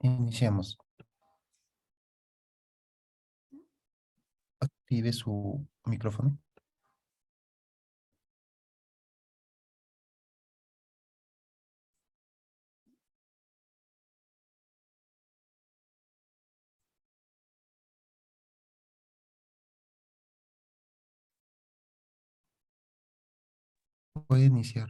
Iniciamos. Active su micrófono. Puede iniciar.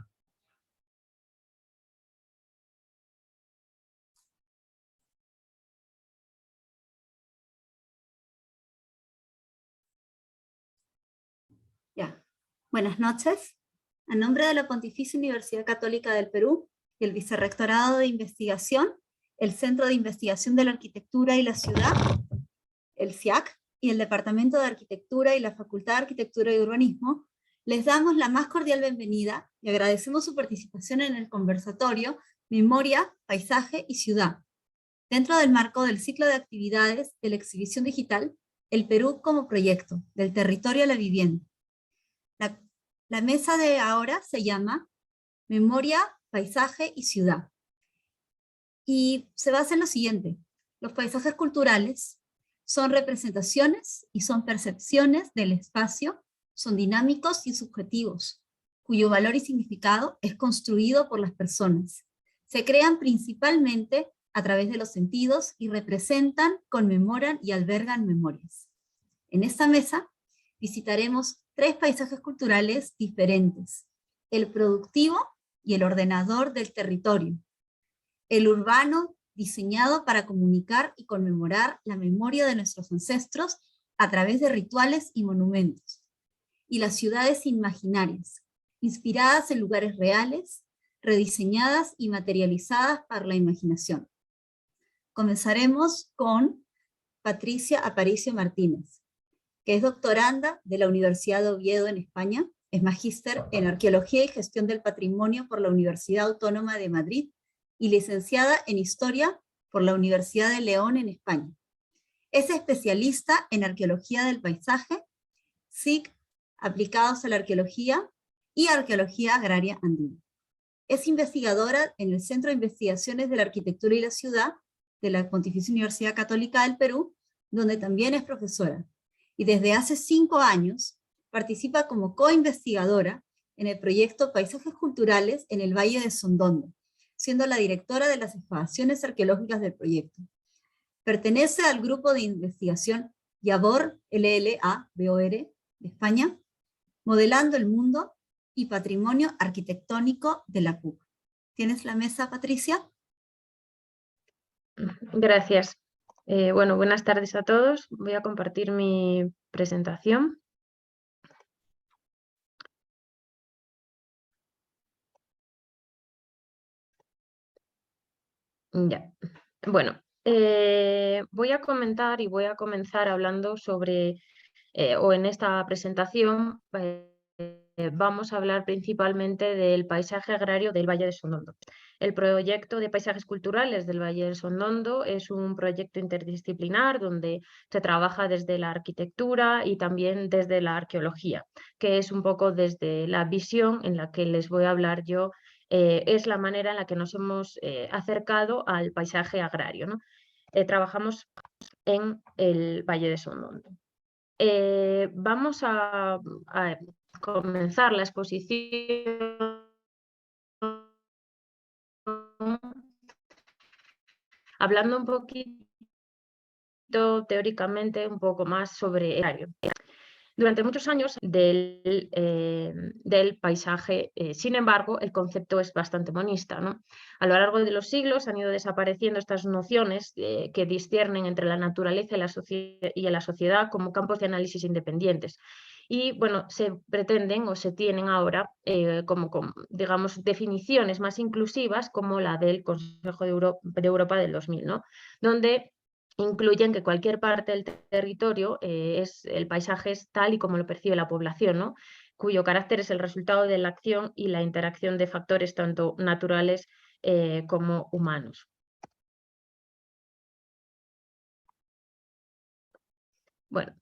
Ya. Buenas noches. A nombre de la Pontificia Universidad Católica del Perú y el Vicerrectorado de Investigación, el Centro de Investigación de la Arquitectura y la Ciudad, el CIAC, y el Departamento de Arquitectura y la Facultad de Arquitectura y Urbanismo, les damos la más cordial bienvenida y agradecemos su participación en el conversatorio Memoria, Paisaje y Ciudad, dentro del marco del ciclo de actividades de la exhibición digital El Perú como proyecto, del territorio a la vivienda. La mesa de ahora se llama Memoria, Paisaje y Ciudad. Y se basa en lo siguiente: los paisajes culturales son representaciones y son percepciones del espacio, son dinámicos y subjetivos, cuyo valor y significado es construido por las personas. Se crean principalmente a través de los sentidos y representan, conmemoran y albergan memorias. En esta mesa visitaremos 3 paisajes culturales diferentes: el productivo y el ordenador del territorio; el urbano, diseñado para comunicar y conmemorar la memoria de nuestros ancestros a través de rituales y monumentos; y las ciudades imaginarias, inspiradas en lugares reales, rediseñadas y materializadas para la imaginación. Comenzaremos con Patricia Aparicio Martínez, que es doctoranda de la Universidad de Oviedo en España, es magíster en Arqueología y Gestión del Patrimonio por la Universidad Autónoma de Madrid y licenciada en Historia por la Universidad de León en España. Es especialista en Arqueología del Paisaje, SIC aplicados a la arqueología y Arqueología Agraria Andina. Es investigadora en el Centro de Investigaciones de la Arquitectura y la Ciudad de la Pontificia Universidad Católica del Perú, donde también es profesora. Y desde hace 5 años participa como co-investigadora en el proyecto Paisajes Culturales en el Valle de Sondondo, siendo la directora de las excavaciones arqueológicas del proyecto. Pertenece al grupo de investigación YABOR, LLA-BOR, de España, Modelando el Mundo y Patrimonio Arquitectónico de la PUC. ¿Tienes la mesa, Patricia? Gracias. Bueno, buenas tardes a todos. Voy a compartir mi presentación. Ya. Bueno, voy a comentar y voy a comenzar hablando sobre, o en esta presentación, vamos a hablar principalmente del paisaje agrario del Valle de Sondondo. El proyecto de paisajes culturales del Valle de Sondondo es un proyecto interdisciplinar donde se trabaja desde la arquitectura y también desde la arqueología, que es un poco desde la visión en la que les voy a hablar yo. Es la manera en la que nos hemos acercado al paisaje agrario, ¿no? Trabajamos en el Valle de Sondondo. Vamos a comenzar la exposición hablando un poquito teóricamente un poco más sobre el agrario. Durante muchos años del paisaje, sin embargo, el concepto es bastante monista, ¿no? A lo largo de los siglos han ido desapareciendo estas nociones que disciernen entre la naturaleza y la sociedad como campos de análisis independientes. Y bueno, se pretenden o se tienen ahora como, digamos, definiciones más inclusivas como la del Consejo de Europa del 2000, ¿no? Donde incluyen que cualquier parte del territorio el paisaje es tal y como lo percibe la población, ¿no? Cuyo carácter es el resultado de la acción y la interacción de factores tanto naturales como humanos. Bueno,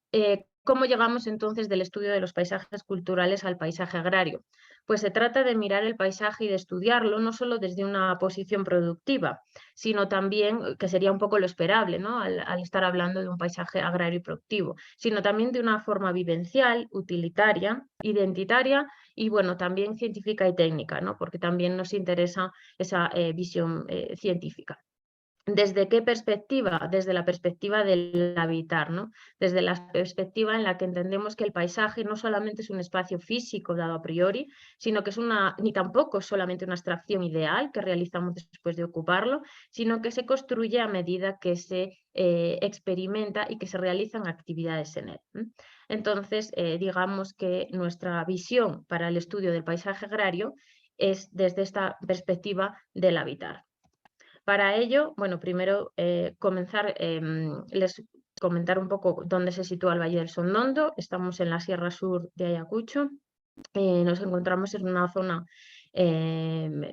¿cómo llegamos entonces del estudio de los paisajes culturales al paisaje agrario? Pues se trata de mirar el paisaje y de estudiarlo no solo desde una posición productiva, sino también, que sería un poco lo esperable, ¿no? al estar hablando de un paisaje agrario y productivo, sino también de una forma vivencial, utilitaria, identitaria y bueno, también científica y técnica, ¿no? Porque también nos interesa esa visión científica. ¿Desde qué perspectiva? Desde la perspectiva del habitar, ¿no? Desde la perspectiva en la que entendemos que el paisaje no solamente es un espacio físico dado a priori, sino que es ni tampoco es solamente una abstracción ideal que realizamos después de ocuparlo, sino que se construye a medida que se experimenta y que se realizan actividades en él. Entonces, digamos que nuestra visión para el estudio del paisaje agrario es desde esta perspectiva del habitar. Para ello, bueno, primero les comentar un poco dónde se sitúa el Valle del Sondondo. Estamos en la Sierra Sur de Ayacucho. Nos encontramos en una zona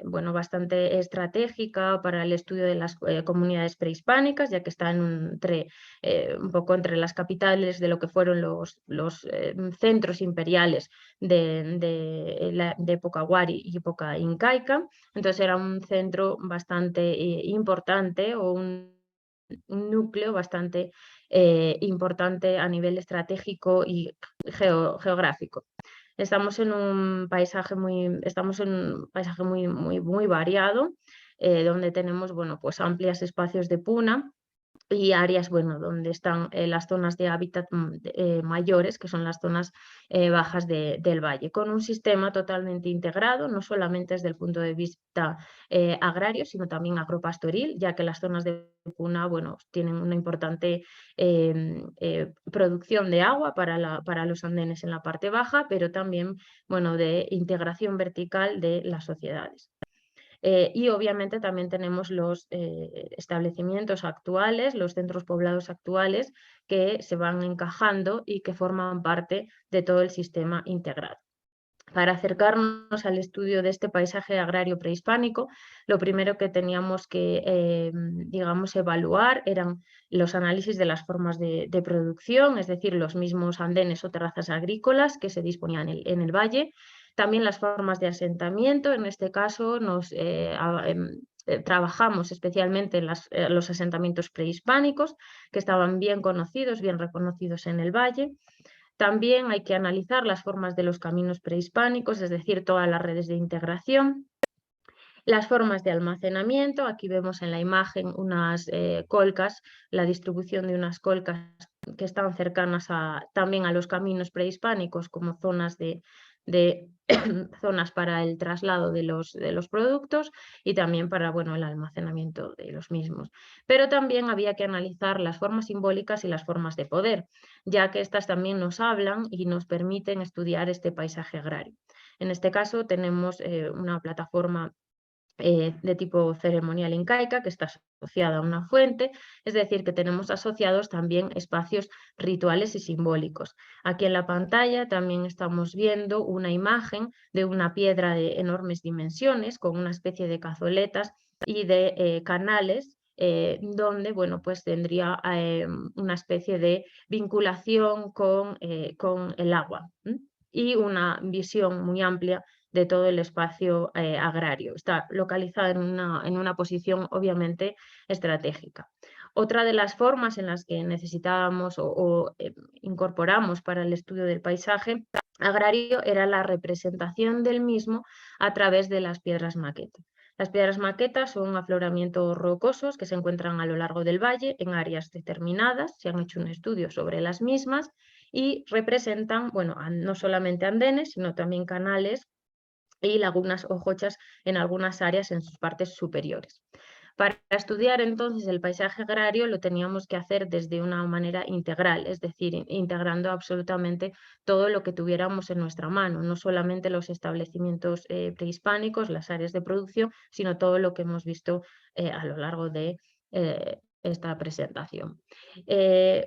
bueno, bastante estratégica para el estudio de las comunidades prehispánicas, ya que está un poco entre las capitales de lo que fueron los centros imperiales de época Wari y época incaica. Entonces era un centro bastante importante o un núcleo bastante importante a nivel estratégico y geográfico. Estamos en un paisaje muy variado, donde tenemos bueno, pues amplios espacios de puna y áreas bueno, donde están las zonas de hábitat mayores, que son las zonas bajas del valle, con un sistema totalmente integrado, no solamente desde el punto de vista agrario, sino también agropastoril, ya que las zonas de puna bueno, tienen una importante producción de agua para los andenes en la parte baja, pero también bueno, de integración vertical de las sociedades. Y obviamente también tenemos los establecimientos actuales, los centros poblados actuales que se van encajando y que forman parte de todo el sistema integrado. Para acercarnos al estudio de este paisaje agrario prehispánico, lo primero que teníamos que, digamos, evaluar eran los análisis de las formas de producción, es decir, los mismos andenes o terrazas agrícolas que se disponían en el valle. También las formas de asentamiento, en este caso trabajamos especialmente en los asentamientos prehispánicos, que estaban bien conocidos, bien reconocidos en el valle. También hay que analizar las formas de los caminos prehispánicos, es decir, todas las redes de integración. Las formas de almacenamiento, aquí vemos en la imagen unas colcas, la distribución de unas colcas que están cercanas también a los caminos prehispánicos como zonas zonas para el traslado de los productos y también para bueno, el almacenamiento de los mismos. Pero también había que analizar las formas simbólicas y las formas de poder, ya que estas también nos hablan y nos permiten estudiar este paisaje agrario. En este caso tenemos una plataforma de tipo ceremonial incaica que está asociada a una fuente, es decir, que tenemos asociados también espacios rituales y simbólicos. Aquí en la pantalla también estamos viendo una imagen de una piedra de enormes dimensiones con una especie de cazoletas y de canales donde bueno, pues tendría una especie de vinculación con el agua y una visión muy amplia de todo el espacio agrario. Está localizada en una posición obviamente estratégica. Otra de las formas en las que necesitábamos o incorporamos para el estudio del paisaje agrario era la representación del mismo a través de las piedras maqueta. Las piedras maquetas son afloramientos rocosos que se encuentran a lo largo del valle en áreas determinadas. Se han hecho un estudio sobre las mismas y representan, bueno, no solamente andenes, sino también canales y lagunas o jochas en algunas áreas en sus partes superiores. Para estudiar entonces el paisaje agrario lo teníamos que hacer desde una manera integral, es decir, integrando absolutamente todo lo que tuviéramos en nuestra mano, no solamente los establecimientos prehispánicos, las áreas de producción, sino todo lo que hemos visto a lo largo de esta presentación.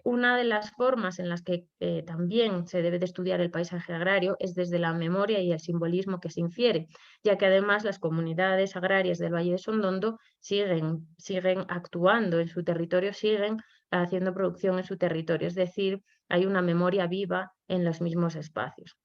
Una de las formas en las que también se debe de estudiar el paisaje agrario es desde la memoria y el simbolismo que se infiere, ya que además las comunidades agrarias del Valle de Sondondo siguen actuando en su territorio, siguen haciendo producción en su territorio, es decir, hay una memoria viva en los mismos espacios.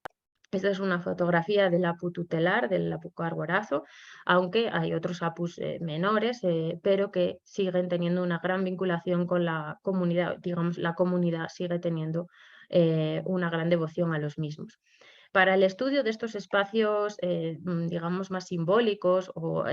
Esta es una fotografía del apu tutelar, del apu Carborazo, aunque hay otros apus menores, pero que siguen teniendo una gran vinculación con la comunidad, digamos, la comunidad sigue teniendo una gran devoción a los mismos. Para el estudio de estos espacios, digamos, más simbólicos o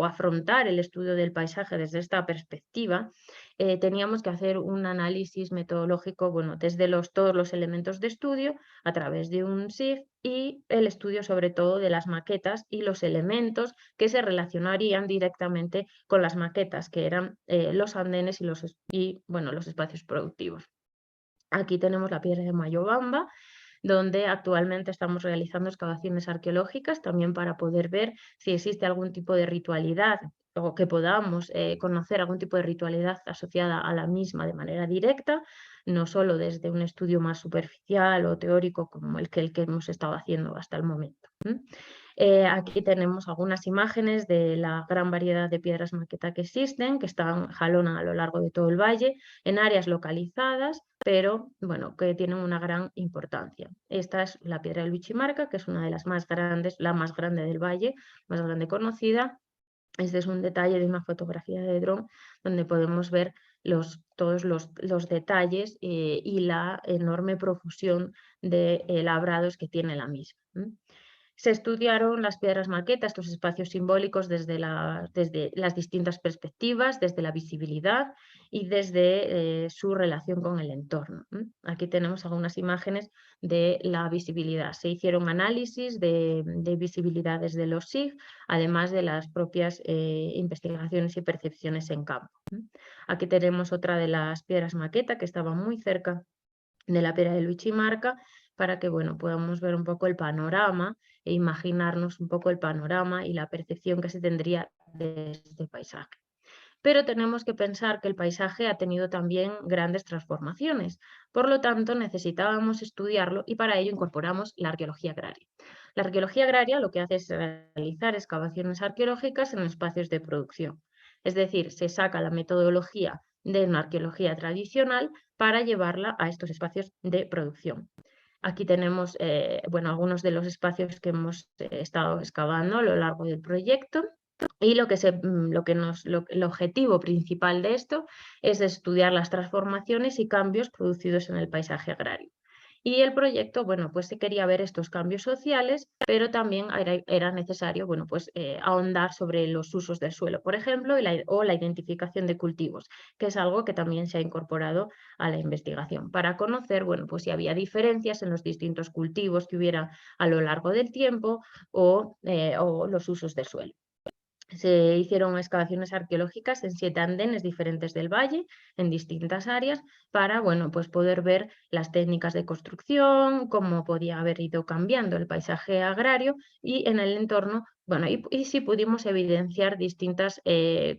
afrontar el estudio del paisaje desde esta perspectiva, teníamos que hacer un análisis metodológico, bueno, desde todos los elementos de estudio a través de un SIF y el estudio sobre todo de las maquetas y los elementos que se relacionarían directamente con las maquetas, que eran los andenes y los espacios productivos. Aquí tenemos la piedra de Mayobamba, donde actualmente estamos realizando excavaciones arqueológicas también para poder ver si existe algún tipo de ritualidad o que podamos conocer algún tipo de ritualidad asociada a la misma de manera directa, no solo desde un estudio más superficial o teórico como el que hemos estado haciendo hasta el momento. Aquí tenemos algunas imágenes de la gran variedad de piedras maqueta que existen, que jalonan a lo largo de todo el valle, en áreas localizadas, pero bueno, que tienen una gran importancia. Esta es la piedra del Wichimarca, que es una de las más grandes, la más grande del valle, más grande conocida. Este es un detalle de una fotografía de dron donde podemos ver todos los detalles y la enorme profusión de labrados que tiene la misma. Se estudiaron las piedras maqueta, estos espacios simbólicos desde las distintas perspectivas, desde la visibilidad y desde su relación con el entorno. Aquí tenemos algunas imágenes de la visibilidad. Se hicieron análisis de visibilidades de los SIG, además de las propias investigaciones y percepciones en campo. Aquí tenemos otra de las piedras maqueta que estaba muy cerca de la piedra del Wichimarca, para que bueno, podamos ver un poco el panorama e imaginarnos un poco el panorama y la percepción que se tendría de este paisaje. Pero tenemos que pensar que el paisaje ha tenido también grandes transformaciones, por lo tanto necesitábamos estudiarlo y para ello incorporamos la arqueología agraria. La arqueología agraria lo que hace es realizar excavaciones arqueológicas en espacios de producción, es decir, se saca la metodología de una arqueología tradicional para llevarla a estos espacios de producción. Aquí tenemos algunos de los espacios que hemos estado excavando a lo largo del proyecto y el objetivo principal de esto es estudiar las transformaciones y cambios producidos en el paisaje agrario. Y el proyecto, bueno, pues se quería ver estos cambios sociales, pero también era necesario, bueno, pues ahondar sobre los usos del suelo, por ejemplo, o la identificación de cultivos, que es algo que también se ha incorporado a la investigación, para conocer, bueno, pues si había diferencias en los distintos cultivos que hubiera a lo largo del tiempo o los usos del suelo. Se hicieron excavaciones arqueológicas en 7 andenes diferentes del valle, en distintas áreas, para bueno, pues poder ver las técnicas de construcción, cómo podía haber ido cambiando el paisaje agrario y en el entorno, bueno, y sí pudimos evidenciar distintas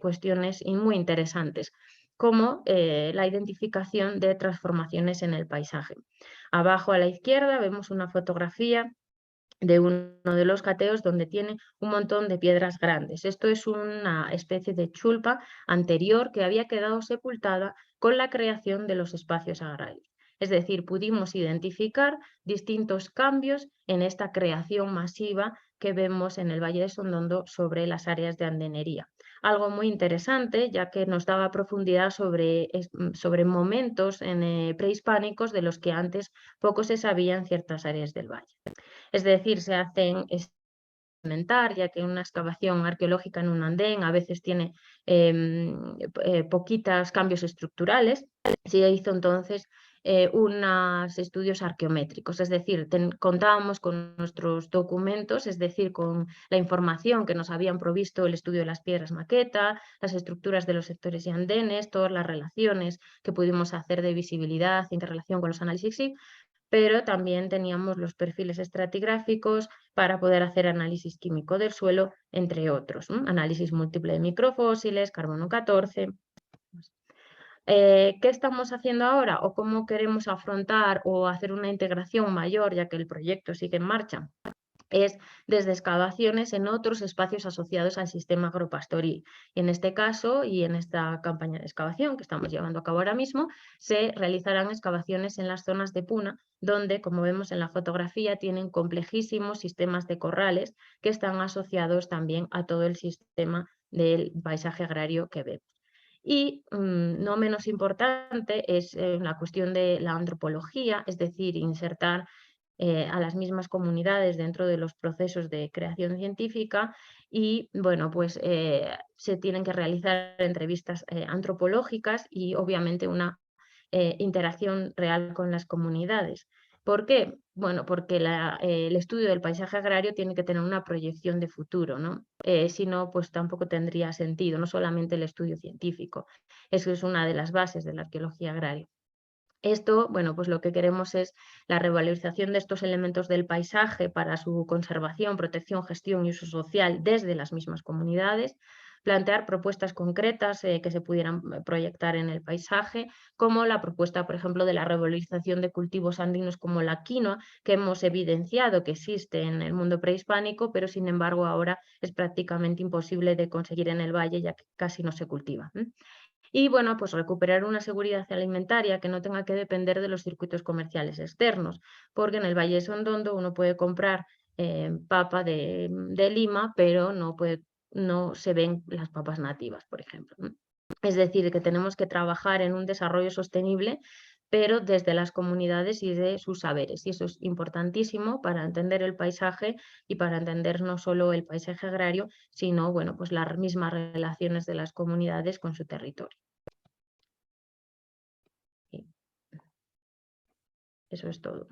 cuestiones muy interesantes, como la identificación de transformaciones en el paisaje. Abajo a la izquierda vemos una fotografía de uno de los cateos donde tiene un montón de piedras grandes. Esto es una especie de chulpa anterior que había quedado sepultada con la creación de los espacios agrarios. Es decir, pudimos identificar distintos cambios en esta creación masiva que vemos en el Valle de Sondondo sobre las áreas de andenería. Algo muy interesante, ya que nos daba profundidad sobre momentos prehispánicos de los que antes poco se sabía en ciertas áreas del valle. Es decir, se hacen ya que una excavación arqueológica en un andén a veces tiene poquitos cambios estructurales. Se hizo entonces unos estudios arqueométricos, es decir, contábamos con nuestros documentos, es decir, con la información que nos habían provisto el estudio de las piedras maqueta, las estructuras de los sectores y andenes, todas las relaciones que pudimos hacer de visibilidad en relación con los análisis, pero también teníamos los perfiles estratigráficos para poder hacer análisis químico del suelo, entre otros. Análisis múltiple de microfósiles, carbono 14. ¿Qué estamos haciendo ahora o cómo queremos afrontar o hacer una integración mayor, ya que el proyecto sigue en marcha? es desde excavaciones en otros espacios asociados al sistema agropastoril. Y en este caso, y en esta campaña de excavación que estamos llevando a cabo ahora mismo, se realizarán excavaciones en las zonas de Puna, donde, como vemos en la fotografía, tienen complejísimos sistemas de corrales que están asociados también a todo el sistema del paisaje agrario que vemos. Y no menos importante es la cuestión de la antropología, es decir, insertar a las mismas comunidades dentro de los procesos de creación científica y, bueno, pues se tienen que realizar entrevistas antropológicas y, obviamente, una interacción real con las comunidades. ¿Por qué? Bueno, porque el estudio del paisaje agrario tiene que tener una proyección de futuro, ¿no? Si no, pues tampoco tendría sentido, no solamente el estudio científico. Eso es una de las bases de la arqueología agraria. Esto, bueno, pues lo que queremos es la revalorización de estos elementos del paisaje para su conservación, protección, gestión y uso social desde las mismas comunidades, plantear propuestas concretas que se pudieran proyectar en el paisaje, como la propuesta, por ejemplo, de la revalorización de cultivos andinos como la quinoa, que hemos evidenciado que existe en el mundo prehispánico, pero sin embargo ahora es prácticamente imposible de conseguir en el valle, ya que casi no se cultiva. Y bueno, pues recuperar una seguridad alimentaria que no tenga que depender de los circuitos comerciales externos, porque en el Valle de Sondondo uno puede comprar papa de Lima, pero no se ven las papas nativas, por ejemplo. Es decir, que tenemos que trabajar en un desarrollo sostenible, pero desde las comunidades y de sus saberes. Y eso es importantísimo para entender el paisaje y para entender no solo el paisaje agrario, sino, bueno, pues las mismas relaciones de las comunidades con su territorio. Y eso es todo.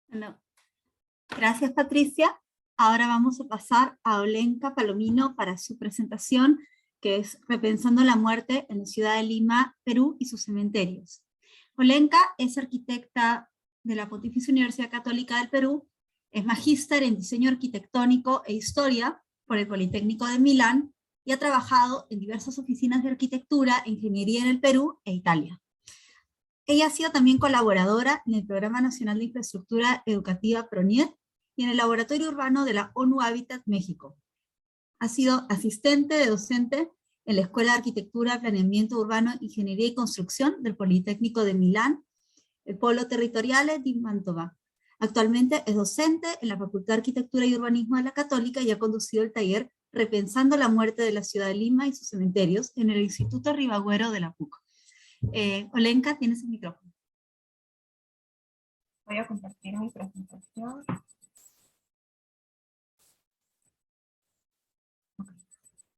Bueno, gracias, Patricia. Ahora vamos a pasar a Olenka Palomino para su presentación, que es Repensando la muerte en la ciudad de Lima, Perú y sus cementerios. Olenka es arquitecta de la Pontificia Universidad Católica del Perú, es magíster en diseño arquitectónico e historia por el Politécnico de Milán y ha trabajado en diversas oficinas de arquitectura e ingeniería en el Perú e Italia. Ella ha sido también colaboradora en el Programa Nacional de Infraestructura Educativa PRONIET y en el Laboratorio Urbano de la ONU Habitat México. Ha sido asistente de docente en la Escuela de Arquitectura, Planeamiento Urbano, Ingeniería y Construcción del Politécnico de Milán, el Polo Territoriale di Mantova. Actualmente es docente en la Facultad de Arquitectura y Urbanismo de la Católica y ha conducido el taller Repensando la muerte de la ciudad de Lima y sus cementerios en el Instituto Ribagüero de la PUC. Olenka, tienes el micrófono. Voy a compartir mi presentación.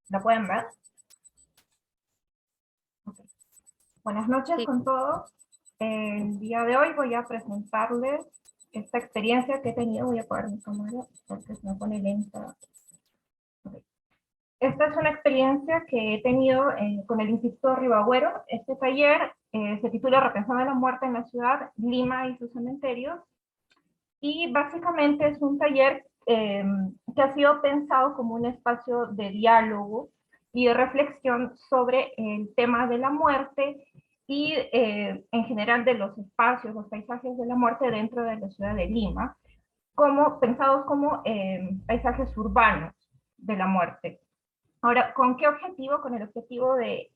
¿La pueden ver? Okay. Buenas noches Sí. con todos. El día de hoy voy a presentarles esta experiencia que he tenido. Voy a apagar mi cámara porque se me pone lenta. Okay. Esta es una experiencia que he tenido con el Instituto Ribagüero. Este taller se titula Repensando la muerte en la ciudad, Lima y sus cementerios. Y básicamente es un taller que ha sido pensado como un espacio de diálogo y de reflexión sobre el tema de la muerte y en general de los espacios, los paisajes de la muerte dentro de la ciudad de Lima, pensados como paisajes urbanos de la muerte. Ahora, ¿con qué objetivo? Con el objetivo de...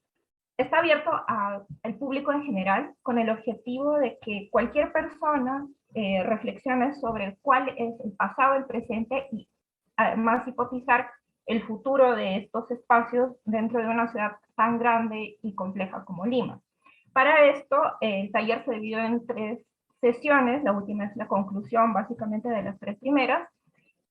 Está abierto al público en general, con el objetivo de que cualquier persona reflexione sobre cuál es el pasado, el presente y además hipotizar el futuro de estos espacios dentro de una ciudad tan grande y compleja como Lima. Para esto, el taller se dividió en 3 sesiones, la última es la conclusión básicamente de las 3 primeras.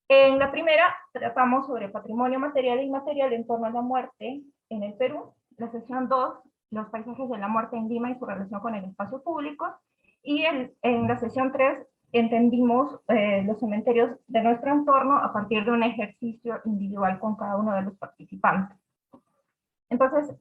En la primera tratamos sobre patrimonio material e inmaterial en torno a la muerte en el Perú. La sesión 2, los paisajes de la muerte en Lima y su relación con el espacio público. Y en la sesión 3 entendimos los cementerios de nuestro entorno a partir de un ejercicio individual con cada uno de los participantes. Entonces,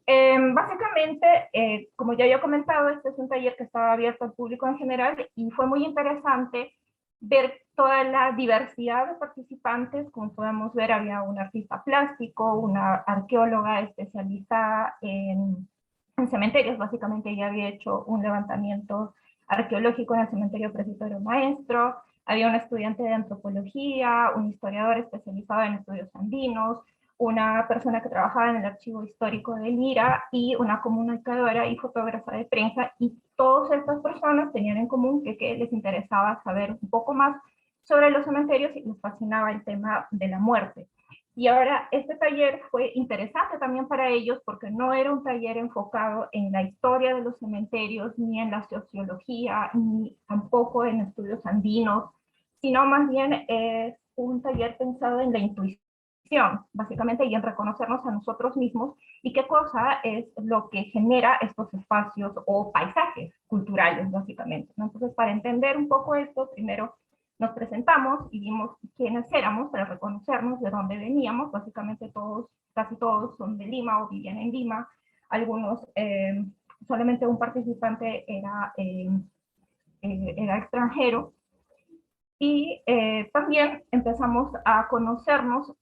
básicamente, como ya había comentado, este es un taller que estaba abierto al público en general y fue muy interesante ver toda la diversidad de participantes. Como podemos ver, había un artista plástico, una arqueóloga especializada en cementerios. Básicamente ella había hecho un levantamiento arqueológico en el cementerio Presbítero Maestro, había un estudiante de antropología, un historiador especializado en estudios andinos, una persona que trabajaba en el archivo histórico de Lira y una comunicadora y fotógrafa de prensa, y todas estas personas tenían en común que les interesaba saber un poco más sobre los cementerios y les fascinaba el tema de la muerte. Y ahora este taller fue interesante también para ellos porque no era un taller enfocado en la historia de los cementerios, ni en la sociología, ni tampoco en estudios andinos, sino más bien es un taller pensado en la intuición, básicamente, y en reconocernos a nosotros mismos y qué cosa es lo que genera estos espacios o paisajes culturales, básicamente, ¿no? Entonces, para entender un poco esto, primero nos presentamos y vimos quiénes éramos para reconocernos, de dónde veníamos. Básicamente todos, casi todos son de Lima o vivían en Lima. Algunos, solamente un participante era extranjero. Y también empezamos a conocernos,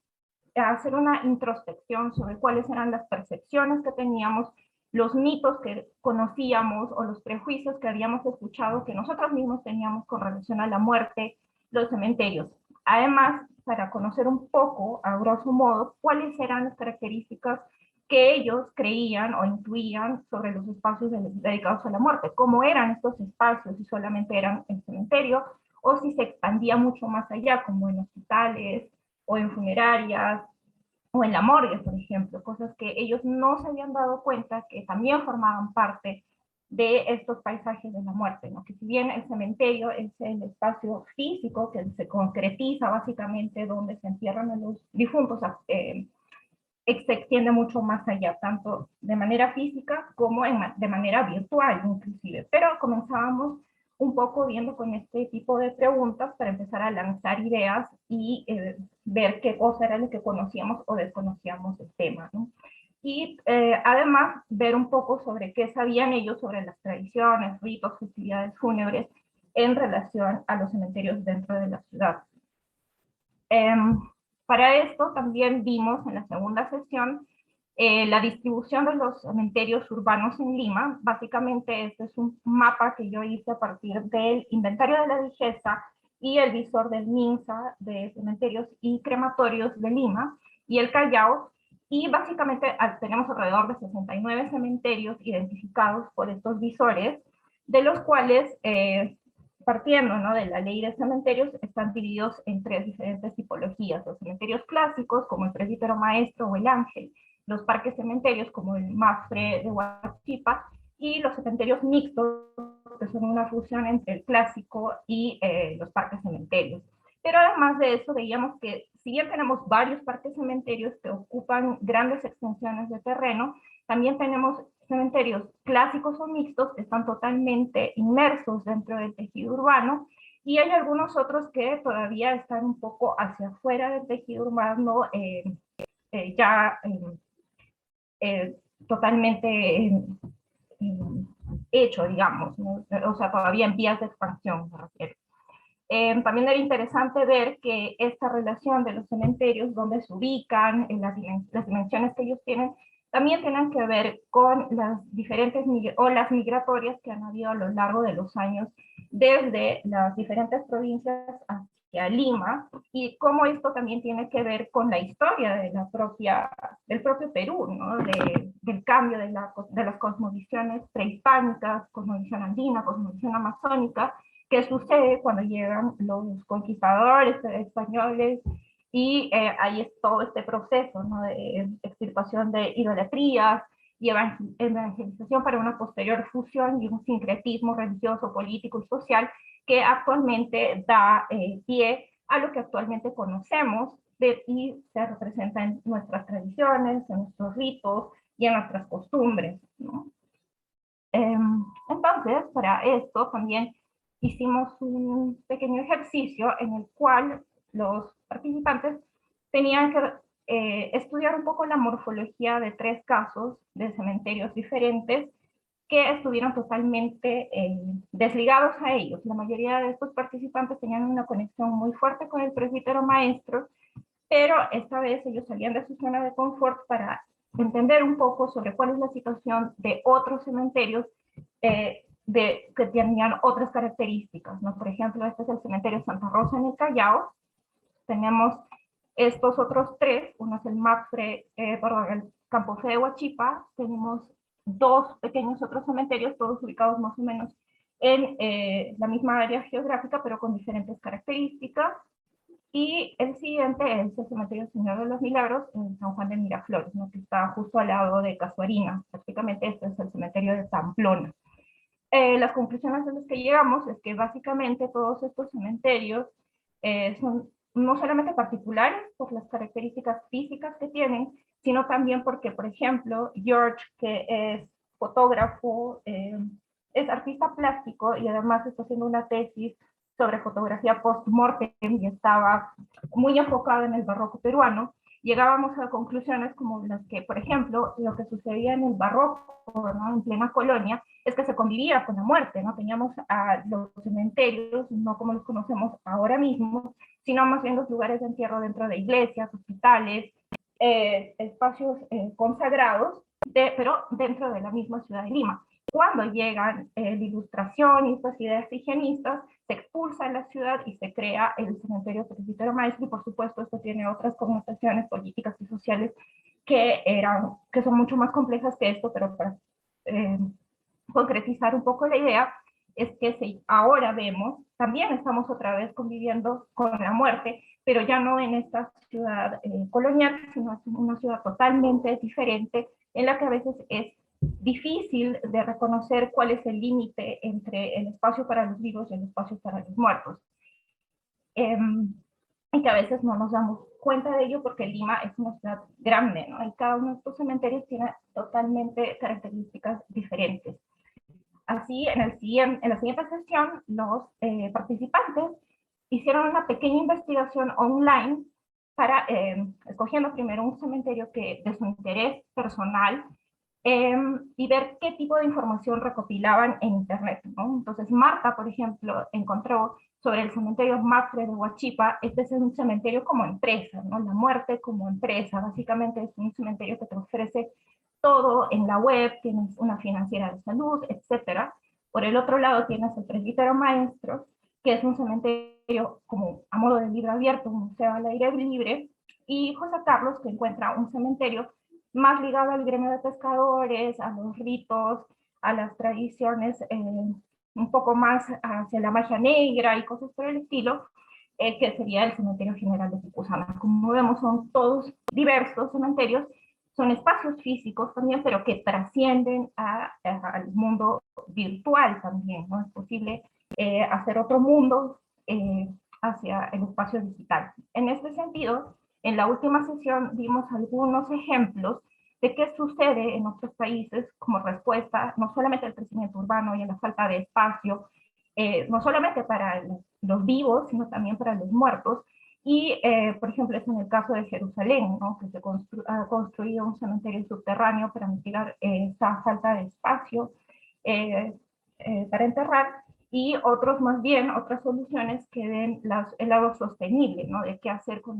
a hacer una introspección sobre cuáles eran las percepciones que teníamos, los mitos que conocíamos o los prejuicios que habíamos escuchado que nosotros mismos teníamos con relación a la muerte, los cementerios. Además, para conocer un poco, a grosso modo, cuáles eran las características que ellos creían o intuían sobre los espacios dedicados a la muerte, cómo eran estos espacios, si solamente eran el cementerio, o si se expandía mucho más allá, como en hospitales, o en funerarias, o en la morgue, por ejemplo, cosas que ellos no se habían dado cuenta que también formaban parte de estos paisajes de la muerte, ¿no? Que si bien el cementerio es el espacio físico que se concretiza básicamente donde se entierran a los difuntos, se extiende mucho más allá, tanto de manera física como de manera virtual inclusive. Pero comenzábamos un poco viendo con este tipo de preguntas para empezar a lanzar ideas y ver qué cosa era lo que conocíamos o desconocíamos del tema, ¿no? Y además ver un poco sobre qué sabían ellos sobre las tradiciones, ritos, festividades fúnebres en relación a los cementerios dentro de la ciudad. Para esto también vimos en la segunda sesión la distribución de los cementerios urbanos en Lima. Básicamente este es un mapa que yo hice a partir del inventario de la Digesta y el visor del MINSA de cementerios y crematorios de Lima y el Callao, y básicamente tenemos alrededor de 69 cementerios identificados por estos visores, de los cuales partiendo, ¿no?, de la ley de cementerios, están divididos en tres diferentes tipologías: los cementerios clásicos, como el Presbítero Maestro o el Ángel, los parques cementerios, como el Mafre de Huachipa, y los cementerios mixtos, que son una fusión entre el clásico y los parques cementerios. Pero además de eso, veíamos que si bien tenemos varios parques cementerios que ocupan grandes extensiones de terreno, también tenemos cementerios clásicos o mixtos que están totalmente inmersos dentro del tejido urbano, y hay algunos otros que todavía están un poco hacia afuera del tejido urbano, totalmente hecho, digamos, ¿no? O sea, todavía en vías de expansión, me refiero. También era interesante ver que esta relación de los cementerios, donde se ubican, en las dimensiones que ellos tienen, también tienen que ver con las diferentes olas migratorias que han habido a lo largo de los años desde las diferentes provincias hacia Lima, y cómo esto también tiene que ver con la historia de del propio Perú, ¿no? Del cambio de las cosmovisiones prehispánicas, cosmovisión andina, cosmovisión amazónica, que sucede cuando llegan los conquistadores españoles, y ahí es todo este proceso, ¿no?, de extirpación de idolatrías y evangelización para una posterior fusión y un sincretismo religioso, político y social que actualmente da pie a lo que actualmente conocemos y se representa en nuestras tradiciones, en nuestros ritos y en nuestras costumbres, ¿no? Entonces, para esto también hicimos un pequeño ejercicio en el cual los participantes tenían que estudiar un poco la morfología de 3 casos de cementerios diferentes que estuvieron totalmente desligados a ellos. La mayoría de estos participantes tenían una conexión muy fuerte con el Presbítero Maestro, pero esta vez ellos salían de su zona de confort para entender un poco sobre cuál es la situación de otros cementerios que tenían otras características, ¿no? Por ejemplo, este es el cementerio Santa Rosa en el Callao. Tenemos estos otros tres, uno es el el Campo Fe de Huachipa. Tenemos dos pequeños otros cementerios, todos ubicados más o menos en la misma área geográfica, pero con diferentes características. Y el siguiente es el cementerio Señor de los Milagros en San Juan de Miraflores, ¿no? Que está justo al lado de Casuarina. Prácticamente este es el cementerio de Pamplona. Las conclusiones a las que llegamos es que básicamente todos estos cementerios son no solamente particulares por las características físicas que tienen, sino también porque, por ejemplo, George, que es fotógrafo, es artista plástico y además está haciendo una tesis sobre fotografía post-mortem y estaba muy enfocado en el barroco peruano, llegábamos a conclusiones como las que, por ejemplo, lo que sucedía en el barroco, ¿no? En plena colonia, es que se convivía con la muerte, ¿no? Teníamos a los cementerios, no como los conocemos ahora mismo, sino más bien los lugares de entierro dentro de iglesias, hospitales, espacios consagrados, pero dentro de la misma ciudad de Lima. Cuando llegan la Ilustración y estas ideas higienistas, se expulsa la ciudad y se crea el cementerio Presbítero Maestro, y por supuesto esto tiene otras connotaciones políticas y sociales que son mucho más complejas que esto, pero para concretizar un poco la idea, es que si ahora vemos, también estamos otra vez conviviendo con la muerte, pero ya no en esta ciudad colonial, sino en una ciudad totalmente diferente, en la que a veces es difícil de reconocer cuál es el límite entre el espacio para los vivos y el espacio para los muertos. Y que a veces no nos damos cuenta de ello porque Lima es una ciudad grande, ¿no? Y cada uno de estos cementerios tiene totalmente características diferentes. Así, en la siguiente sesión, los participantes hicieron una pequeña investigación online para, escogiendo primero un cementerio que de su interés personal, y ver qué tipo de información recopilaban en internet, ¿no? Entonces Marta, por ejemplo, encontró sobre el cementerio Mapfre de Huachipa. Este es un cementerio como empresa, ¿no? La muerte como empresa, básicamente es un cementerio que te ofrece todo en la web, tienes una financiera de salud, etc. Por el otro lado tienes el Presbítero Maestro, que es un cementerio como a modo de libro abierto, un museo al aire libre, y José Carlos, que encuentra un cementerio más ligado al gremio de pescadores, a los ritos, a las tradiciones, un poco más hacia la magia negra y cosas por el estilo, que sería el Cementerio General de Pucusama. Como vemos, son todos diversos cementerios, son espacios físicos también, pero que trascienden al mundo virtual también, ¿no? Es posible hacer otro mundo hacia el espacio digital. En este sentido, en la última sesión vimos algunos ejemplos de qué sucede en otros países como respuesta no solamente al crecimiento urbano y a la falta de espacio, no solamente para los vivos, sino también para los muertos. Y, por ejemplo, es en el caso de Jerusalén, ¿no? Que se ha construido un cementerio subterráneo para mitigar esa falta de espacio para enterrar, y otros más bien, otras soluciones que den el lado sostenible, ¿no? De qué hacer con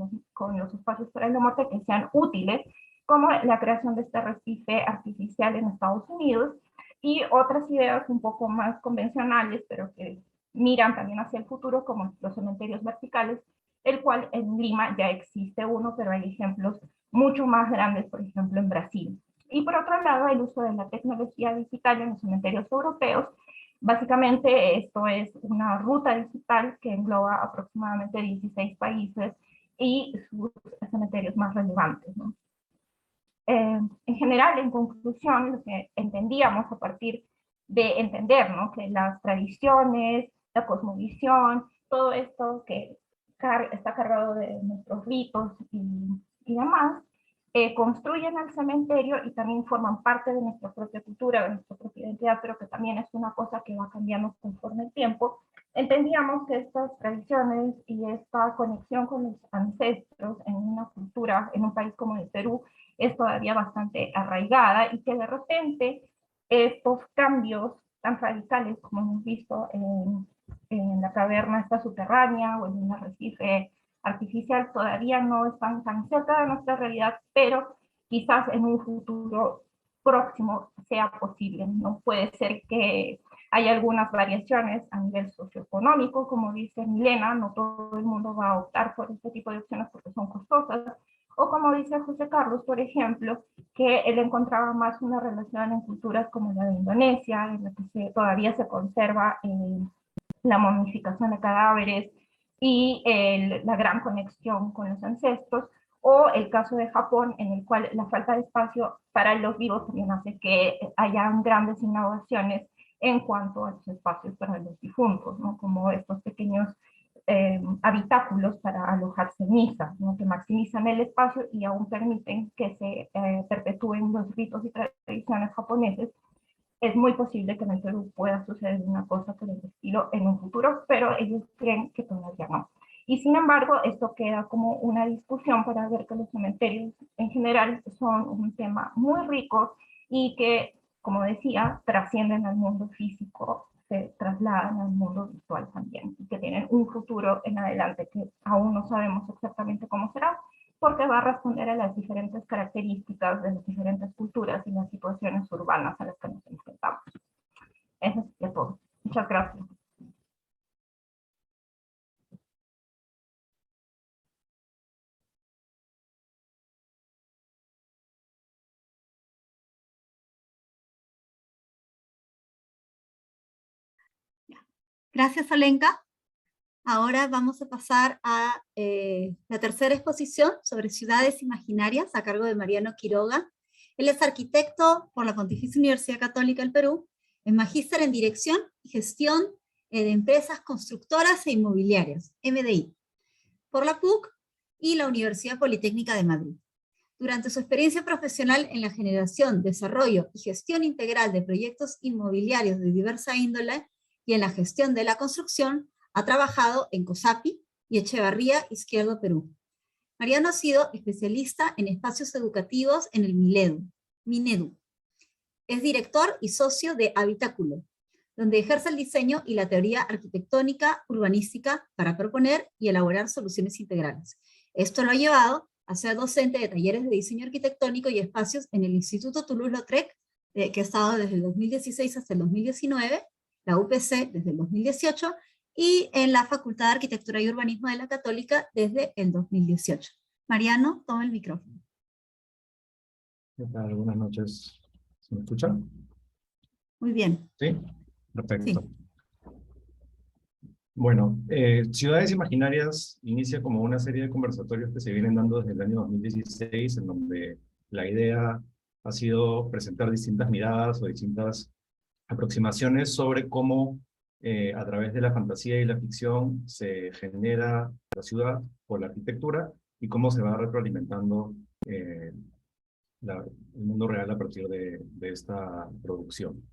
los espacios para la muerte que sean útiles, como la creación de este arrecife artificial en Estados Unidos, y otras ideas un poco más convencionales, pero que miran también hacia el futuro, como los cementerios verticales, el cual en Lima ya existe uno, pero hay ejemplos mucho más grandes, por ejemplo, en Brasil. Y por otro lado, el uso de la tecnología digital en los cementerios europeos. Básicamente esto es una ruta digital que engloba aproximadamente 16 países y sus cementerios más relevantes, ¿no? En general, en conclusión, lo que entendíamos a partir de entender, ¿no? Que las tradiciones, la cosmovisión, todo esto que está cargado de nuestros ritos y demás, construyen el cementerio y también forman parte de nuestra propia cultura, de nuestra propia identidad, pero que también es una cosa que va cambiando conforme el tiempo. Entendíamos que estas tradiciones y esta conexión con los ancestros en una cultura, en un país como el Perú, es todavía bastante arraigada, y que de repente estos cambios tan radicales como hemos visto en la caverna esta subterránea o en un arrecife artificial todavía no están tan cerca de nuestra realidad, pero quizás en un futuro próximo sea posible, ¿no? Puede ser que haya algunas variaciones a nivel socioeconómico, como dice Milena, no todo el mundo va a optar por este tipo de opciones porque son costosas, o como dice José Carlos, por ejemplo, que él encontraba más una relación en culturas como la de Indonesia, en la que todavía se conserva la momificación de cadáveres y la gran conexión con los ancestros, o el caso de Japón, en el cual la falta de espacio para los vivos también hace que hayan grandes innovaciones en cuanto a los espacios para los difuntos, ¿no? Como estos pequeños habitáculos para alojar cenizas, ¿no? Que maximizan el espacio y aún permiten que se perpetúen los ritos y tradiciones japoneses. Es muy posible que en el Perú pueda suceder una cosa por el estilo en un futuro, pero ellos creen que todavía no. Y sin embargo, esto queda como una discusión para ver que los cementerios en general son un tema muy rico y que, como decía, trascienden al mundo físico, se trasladan al mundo virtual también, y que tienen un futuro en adelante que aún no sabemos exactamente cómo será, porque va a responder a las diferentes características de las diferentes culturas y las situaciones urbanas a las que nos enfrentamos. Eso es todo. Muchas gracias. Gracias, Alenka. Ahora vamos a pasar a la tercera exposición sobre ciudades imaginarias a cargo de Mariano Quiroga. Él es arquitecto por la Pontificia Universidad Católica del Perú, es magíster en Dirección y Gestión de Empresas Constructoras e Inmobiliarias, MDI, por la PUC y la Universidad Politécnica de Madrid. Durante su experiencia profesional en la generación, desarrollo y gestión integral de proyectos inmobiliarios de diversa índole y en la gestión de la construcción, ha trabajado en COSAPI y Echevarría Izquierdo Perú. Mariano ha sido especialista en espacios educativos en el Minedu. Es director y socio de Habitáculo, donde ejerce el diseño y la teoría arquitectónica urbanística para proponer y elaborar soluciones integrales. Esto lo ha llevado a ser docente de talleres de diseño arquitectónico y espacios en el Instituto Toulouse-Lautrec, que ha estado desde el 2016 hasta el 2019, la UPC desde el 2018, y en la Facultad de Arquitectura y Urbanismo de la Católica desde el 2018. Mariano, toma el micrófono. ¿Qué tal? Buenas noches. ¿Se me escucha? Muy bien. Sí, perfecto. Sí. Bueno, Ciudades Imaginarias inicia como una serie de conversatorios que se vienen dando desde el año 2016, en donde la idea ha sido presentar distintas miradas o distintas aproximaciones sobre cómo a través de la fantasía y la ficción se genera la ciudad por la arquitectura y cómo se va retroalimentando el mundo real a partir de esta producción.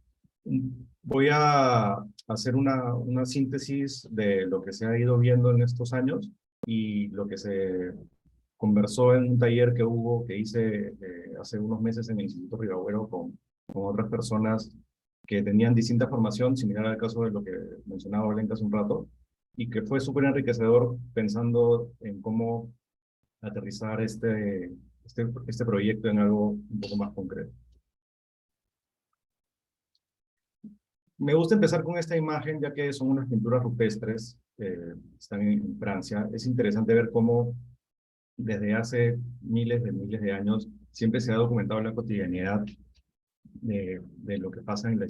Voy a hacer una síntesis de lo que se ha ido viendo en estos años y lo que se conversó en un taller que hice hace unos meses en el Instituto Ribagüero con otras personas que tenían distinta formación, similar al caso de lo que mencionaba Olenka hace un rato, y que fue súper enriquecedor pensando en cómo aterrizar este proyecto en algo un poco más concreto. Me gusta empezar con esta imagen, ya que son unas pinturas rupestres, están en Francia. Es interesante ver cómo desde hace miles de años siempre se ha documentado la cotidianidad de lo que pasa en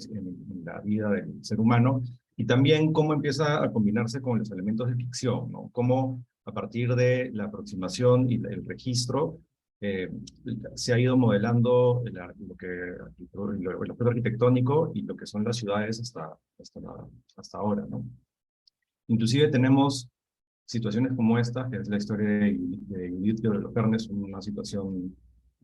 la vida del ser humano, y también cómo empieza a combinarse con los elementos de ficción, ¿no? Cómo a partir de la aproximación y el registro se ha ido modelando el aspecto arquitectónico y lo que son las ciudades hasta ahora, ¿no? Inclusive tenemos situaciones como esta, que es la historia de Judith de Holofernes, una situación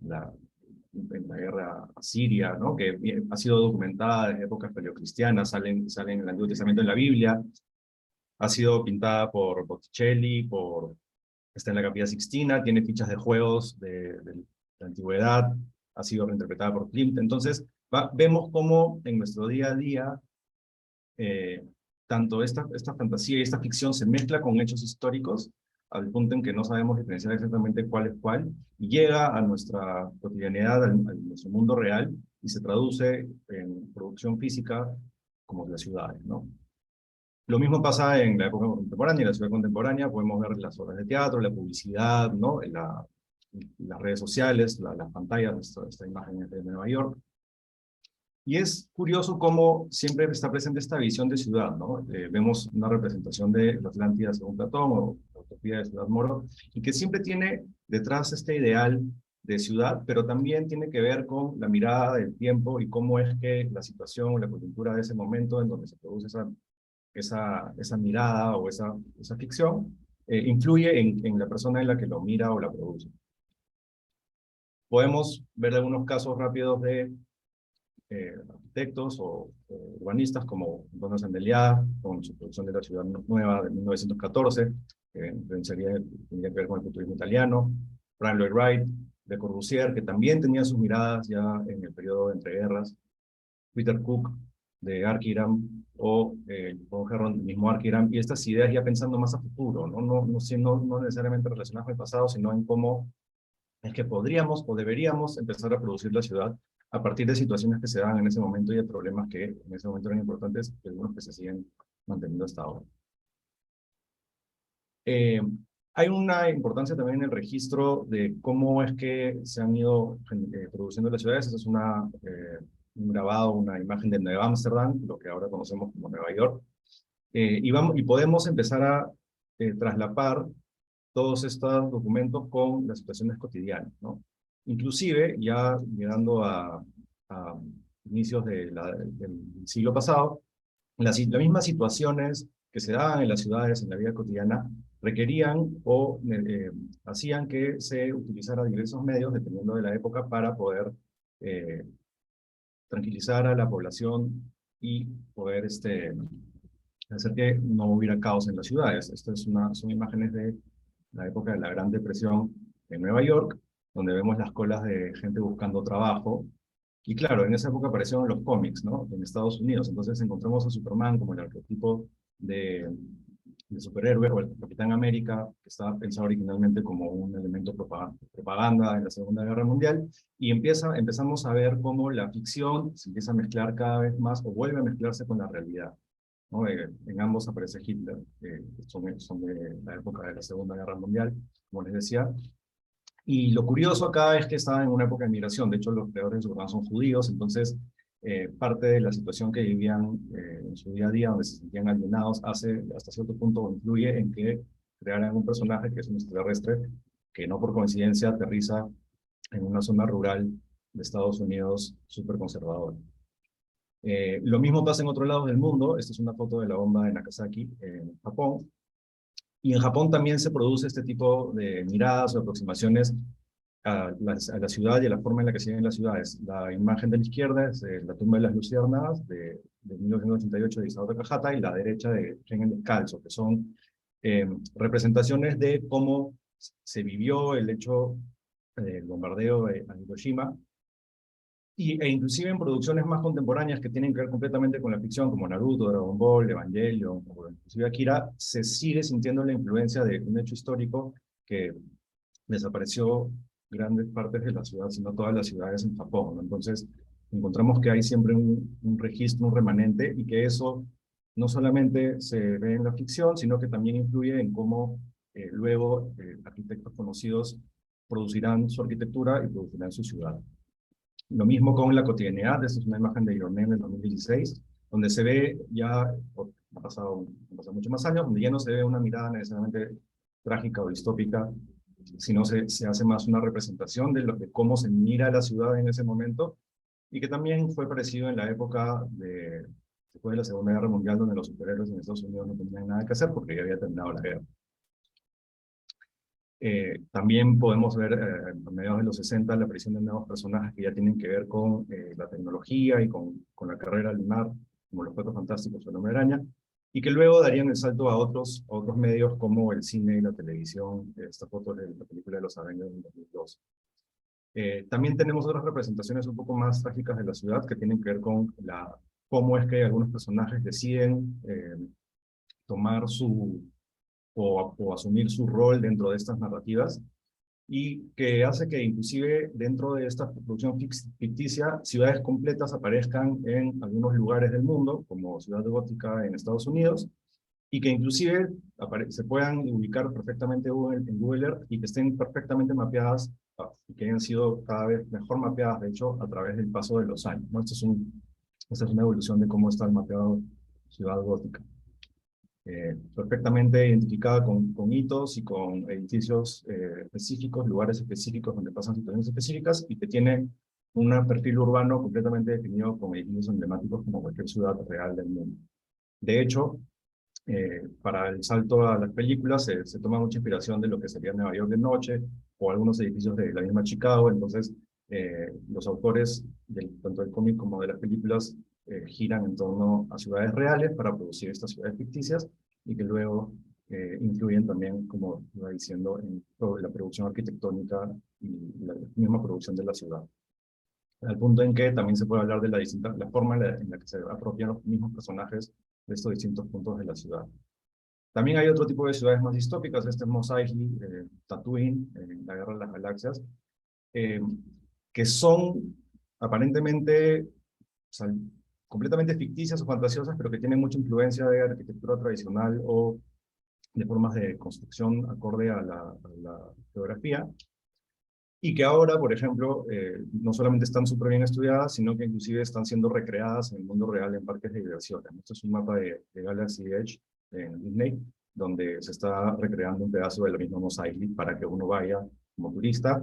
en la guerra asiria, ¿no? Que ha sido documentada desde épocas paleocristianas, salen en el Antiguo Testamento en la Biblia, ha sido pintada por Botticelli, está en la Capilla Sixtina, tiene fichas de juegos de la antigüedad, ha sido reinterpretada por Klimt. Entonces, vemos cómo en nuestro día a día tanto esta fantasía y esta ficción se mezcla con hechos históricos al punto en que no sabemos diferenciar exactamente cuál es cuál, y llega a nuestra cotidianidad, a nuestro mundo real, y se traduce en producción física como las ciudades, ¿no? Lo mismo pasa en la época contemporánea, en la ciudad contemporánea, podemos ver las obras de teatro, la publicidad, ¿no? Las redes sociales, las pantallas, esta imagen es de Nueva York. Y es curioso cómo siempre está presente esta visión de ciudad, ¿no? Vemos una representación de la Atlántida según Platón o la utopía de Ciudad Moro, y que siempre tiene detrás este ideal de ciudad, pero también tiene que ver con la mirada del tiempo y cómo es que la situación, la coyuntura de ese momento en donde se produce esa mirada o esa ficción, influye en la persona en la que lo mira o la produce. Podemos ver algunos casos rápidos de arquitectos o urbanistas como Antonio Sandeliá, con su producción de la Ciudad Nueva de 1914, que tenía que ver con el futurismo italiano, Frank Lloyd Wright, Le Corbusier, que también tenía sus miradas ya en el periodo de entreguerras, Peter Cook, de Arquiram, o Von Herron, el mismo Arquiram, y estas ideas ya pensando más a futuro, no necesariamente relacionadas con el pasado, sino en cómo es que podríamos o deberíamos empezar a producir la ciudad a partir de situaciones que se dan en ese momento y de problemas que en ese momento eran importantes y algunos que se siguen manteniendo hasta ahora. Hay una importancia también en el registro de cómo es que se han ido produciendo las ciudades. Esa es un grabado, una imagen de Nueva Ámsterdam, lo que ahora conocemos como Nueva York. Y podemos empezar a traslapar todos estos documentos con las situaciones cotidianas, ¿no? Inclusive, ya llegando a inicios del siglo pasado, las mismas situaciones que se daban en las ciudades, en la vida cotidiana, requerían o hacían que se utilizara diversos medios, dependiendo de la época, para poder tranquilizar a la población y poder hacer que no hubiera caos en las ciudades. Estas son imágenes de la época de la Gran Depresión en Nueva York, donde vemos las colas de gente buscando trabajo. Y claro, en esa época aparecieron los cómics, ¿no? En Estados Unidos. Entonces encontramos a Superman como el arquetipo de superhéroe, o el Capitán América, que estaba pensado originalmente como un elemento propaganda en la Segunda Guerra Mundial, y empezamos a ver cómo la ficción se empieza a mezclar cada vez más, o vuelve a mezclarse con la realidad, ¿no? En ambos aparece Hitler, son de la época de la Segunda Guerra Mundial, como les decía. Y lo curioso acá es que estaban en una época de migración. De hecho, los creadores de Superman son judíos, entonces parte de la situación que vivían en su día a día, donde se sentían alienados, hasta cierto punto influye en que crearan un personaje que es un extraterrestre, que no por coincidencia aterriza en una zona rural de Estados Unidos súper conservadora. Lo mismo pasa en otros lados del mundo. Esta es una foto de la bomba de Nagasaki, en Japón. Y en Japón también se produce este tipo de miradas o aproximaciones a la ciudad y a la forma en la que se ven las ciudades. La imagen de la izquierda es la tumba de las luciérnagas de 1988 de Isao Takahata, y la derecha de Shengen Descalzo, que son representaciones de cómo se vivió el hecho del bombardeo a Hiroshima, e inclusive en producciones más contemporáneas que tienen que ver completamente con la ficción, como Naruto, Dragon Ball, Evangelion, o inclusive Akira, se sigue sintiendo la influencia de un hecho histórico que desapareció grandes partes de la ciudad, sino todas las ciudades en Japón, ¿no? Entonces, encontramos que hay siempre un registro, un remanente, y que eso no solamente se ve en la ficción, sino que también influye en cómo luego arquitectos conocidos producirán su arquitectura y producirán su ciudad. Lo mismo con la cotidianidad. Esta es una imagen de Iron Man del 2016, donde se ve ya, han pasado muchos más años, donde ya no se ve una mirada necesariamente trágica o distópica, sino se hace más una representación de cómo se mira la ciudad en ese momento, y que también fue parecido en la época después de la Segunda Guerra Mundial, donde los superhéroes en Estados Unidos no tenían nada que hacer porque ya había terminado la guerra. También podemos ver a mediados de los 60 la aparición de nuevos personajes que ya tienen que ver con la tecnología y con la carrera lunar, como los Cuatro Fantásticos o el Hombre Araña, y que luego darían el salto a otros medios como el cine y la televisión. Esta foto de la película de los Avengers en 2002. También tenemos otras representaciones un poco más trágicas de la ciudad que tienen que ver con cómo es que algunos personajes deciden tomar su o asumir su rol dentro de estas narrativas, y que hace que inclusive dentro de esta producción ficticia, ciudades completas aparezcan en algunos lugares del mundo, como Ciudad Gótica en Estados Unidos, y que inclusive se puedan ubicar perfectamente en Google Earth y que estén perfectamente mapeadas y que hayan sido cada vez mejor mapeadas, de hecho, a través del paso de los años, ¿no? Esta es una evolución de cómo está el mapeado Ciudad Gótica. Perfectamente identificada con hitos y con edificios específicos, lugares específicos donde pasan situaciones específicas, y que tiene un perfil urbano completamente definido con edificios emblemáticos como cualquier ciudad real del mundo. De hecho, para el salto a las películas se toma mucha inspiración de lo que sería Nueva York de noche o algunos edificios de la misma Chicago. Entonces los autores tanto del cómic como de las películas giran en torno a ciudades reales para producir estas ciudades ficticias, y que luego influyen también, como iba diciendo, en la producción arquitectónica y la misma producción de la ciudad. Al punto en que también se puede hablar de la forma en la que se apropian los mismos personajes de estos distintos puntos de la ciudad. También hay otro tipo de ciudades más distópicas. Este es Mos Eisley, Tatooine, la Guerra de las Galaxias, que son aparentemente, o sea, completamente ficticias o fantasiosas, pero que tienen mucha influencia de arquitectura tradicional o de formas de construcción acorde a la geografía, y que ahora, por ejemplo, no solamente están súper bien estudiadas, sino que inclusive están siendo recreadas en el mundo real en parques de diversiones. Este es un mapa de Galaxy Edge en Disney, donde se está recreando un pedazo de la misma Mos Eisley para que uno vaya como turista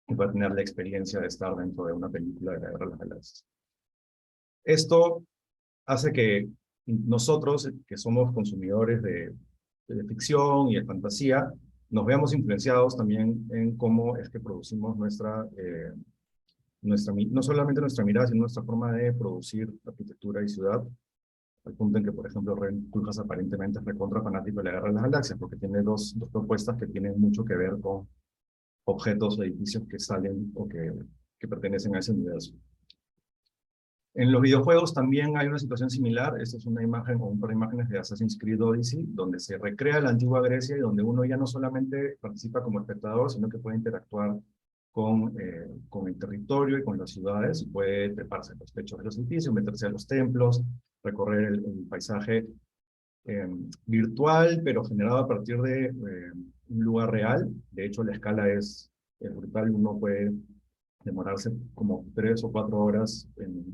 y pueda tener la experiencia de estar dentro de una película de la Guerra de las Galaxias. Esto hace que nosotros, que somos consumidores de ficción y de fantasía, nos veamos influenciados también en cómo es que producimos no solamente nuestra mirada, sino nuestra forma de producir arquitectura y ciudad, al punto en que, por ejemplo, Ren Koolhaas aparentemente es recontra fanático de la Guerra de las Galaxias, porque tiene dos propuestas que tienen mucho que ver con objetos o edificios que salen o que pertenecen a ese universo. En los videojuegos también hay una situación similar. Esta es una imagen o un par de imágenes de Assassin's Creed Odyssey, donde se recrea la antigua Grecia y donde uno ya no solamente participa como espectador, sino que puede interactuar con el territorio y con las ciudades. Puede treparse a los techos de los edificios, meterse a los templos, recorrer el paisaje virtual, pero generado a partir de un lugar real. De hecho, la escala es brutal. Uno puede demorarse como 3 o 4 horas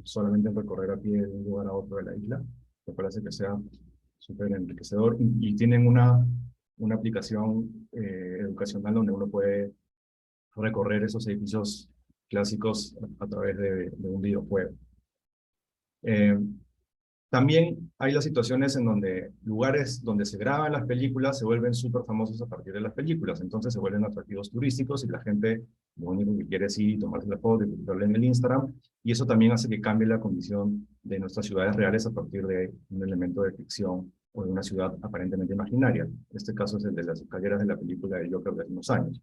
solamente en recorrer a pie de un lugar a otro de la isla, me parece que sea súper enriquecedor, y tienen una aplicación educacional donde uno puede recorrer esos edificios clásicos a través de un videojuego. También hay las situaciones en donde lugares donde se graban las películas se vuelven súper famosos a partir de las películas, entonces se vuelven atractivos turísticos y la gente lo único que quiere es ir y tomarse la foto y publicarla en el Instagram, y eso también hace que cambie la condición de nuestras ciudades reales a partir de un elemento de ficción o de una ciudad aparentemente imaginaria. Este caso es el de las escaleras de la película de Joker de hace unos años,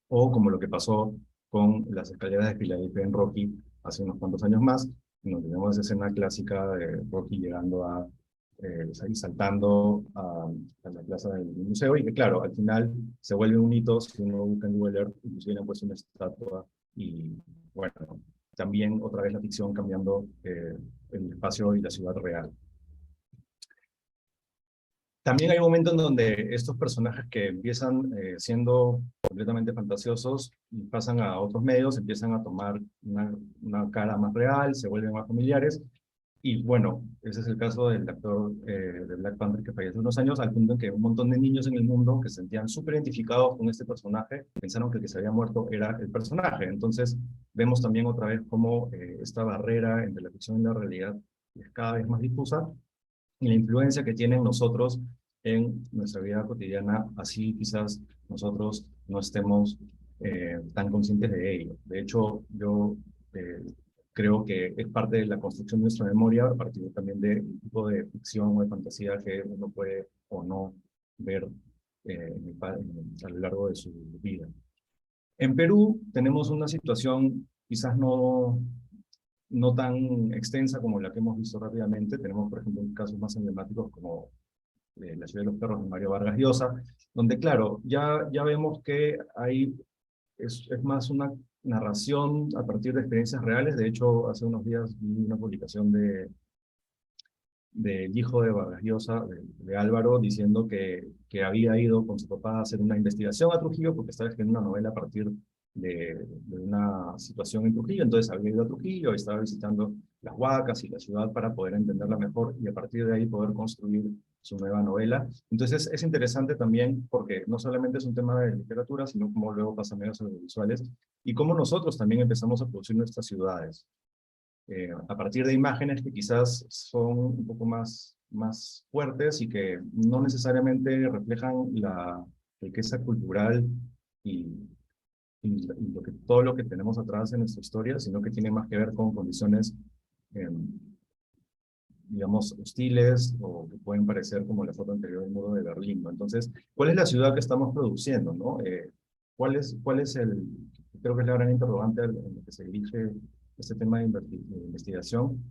o como lo que pasó con las escaleras de Filadelfia en Rocky hace unos cuantos años más, donde tenemos esa escena clásica de Rocky llegando y saltando a la plaza del museo, y que claro, al final se vuelve un hito. Si uno busca en Google Earth, inclusive han puesto una estatua, y bueno, también otra vez la ficción cambiando el espacio y la ciudad real. También hay un momento en donde estos personajes que empiezan siendo completamente fantasiosos y pasan a otros medios, empiezan a tomar una cara más real, se vuelven más familiares. Y bueno, ese es el caso del actor de Black Panther que falleció hace unos años, al punto en que un montón de niños en el mundo que se sentían súper identificados con este personaje pensaron que el que se había muerto era el personaje. Entonces vemos también otra vez cómo esta barrera entre la ficción y la realidad es cada vez más difusa, y la influencia que tienen nosotros en nuestra vida cotidiana, así quizás nosotros no estemos tan conscientes de ello. De hecho, yo creo que es parte de la construcción de nuestra memoria, a partir también del tipo de ficción o de fantasía que uno puede o no ver a lo largo de su vida. En Perú tenemos una situación quizás no tan extensa como la que hemos visto rápidamente. Tenemos, por ejemplo, casos más emblemáticos como La ciudad de los perros de Mario Vargas Llosa, donde claro, ya vemos que es más una narración a partir de experiencias reales. De hecho, hace unos días vi una publicación del hijo de Vargas Llosa, de Álvaro, diciendo que había ido con su papá a hacer una investigación a Trujillo, porque estaba escribiendo una novela a partir de una situación en Trujillo. Entonces había ido a Trujillo y estaba visitando las Huacas y la ciudad para poder entenderla mejor y a partir de ahí poder construir su nueva novela. Entonces es interesante también porque no solamente es un tema de literatura, sino cómo luego pasa a medios audiovisuales y cómo nosotros también empezamos a producir nuestras ciudades. A partir de imágenes que quizás son un poco más fuertes y que no necesariamente reflejan la riqueza cultural y, todo lo que tenemos atrás en nuestra historia, sino que tiene más que ver con condiciones, digamos, hostiles o que pueden parecer como la foto anterior del muro de Berlín, ¿no? Entonces, ¿cuál es la ciudad que estamos produciendo, ¿no? ¿Cuál es creo que es la gran interrogante en la que se dirige este tema de investigación?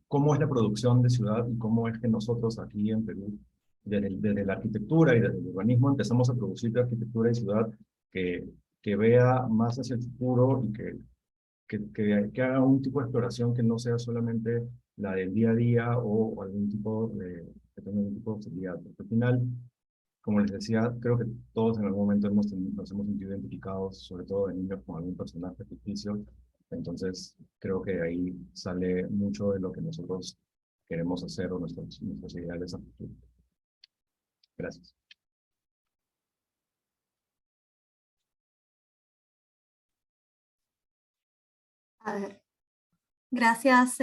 ¿Cómo es la producción de ciudad y cómo es que nosotros aquí en Perú, desde la arquitectura y desde el urbanismo, empezamos a producir arquitectura y ciudad que vea más hacia el futuro y que haga un tipo de exploración que no sea solamente la del día a día o algún tipo que tenga algún tipo de hostilidad? Porque al final, como les decía, creo que todos en algún momento nos hemos sentido identificados, sobre todo de niños, con algún personaje ficticio. Entonces, creo que ahí sale mucho de lo que nosotros queremos hacer o nuestros ideales a futuro. Gracias. A ver, gracias,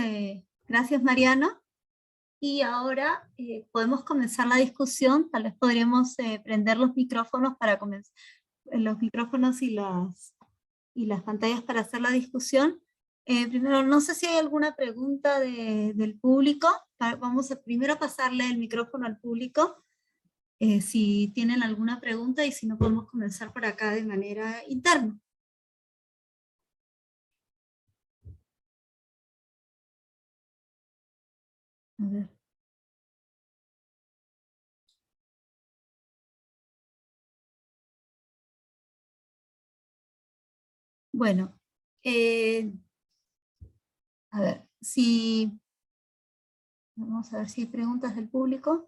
gracias Mariano. Y ahora podemos comenzar la discusión. Tal vez podríamos prender los micrófonos para comenzar, los micrófonos y las pantallas para hacer la discusión. Primero, no sé si hay alguna pregunta del público. Vamos a primero pasarle el micrófono al público, si tienen alguna pregunta, y si no podemos comenzar por acá de manera interna. A ver. Bueno, a ver, vamos a ver si hay preguntas del público.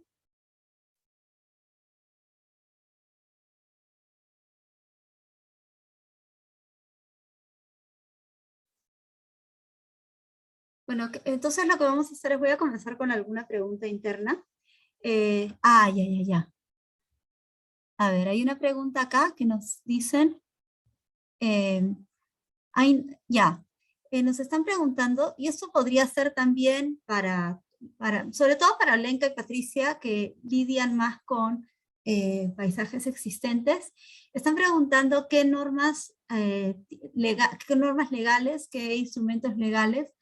Bueno, entonces lo que vamos a hacer es voy a comenzar con alguna pregunta interna. Ya. A ver, hay una pregunta acá que nos dicen, nos están preguntando, y esto podría ser también sobre todo para Olenka y Patricia, que lidian más con paisajes existentes. Están preguntando qué normas legales, qué instrumentos legales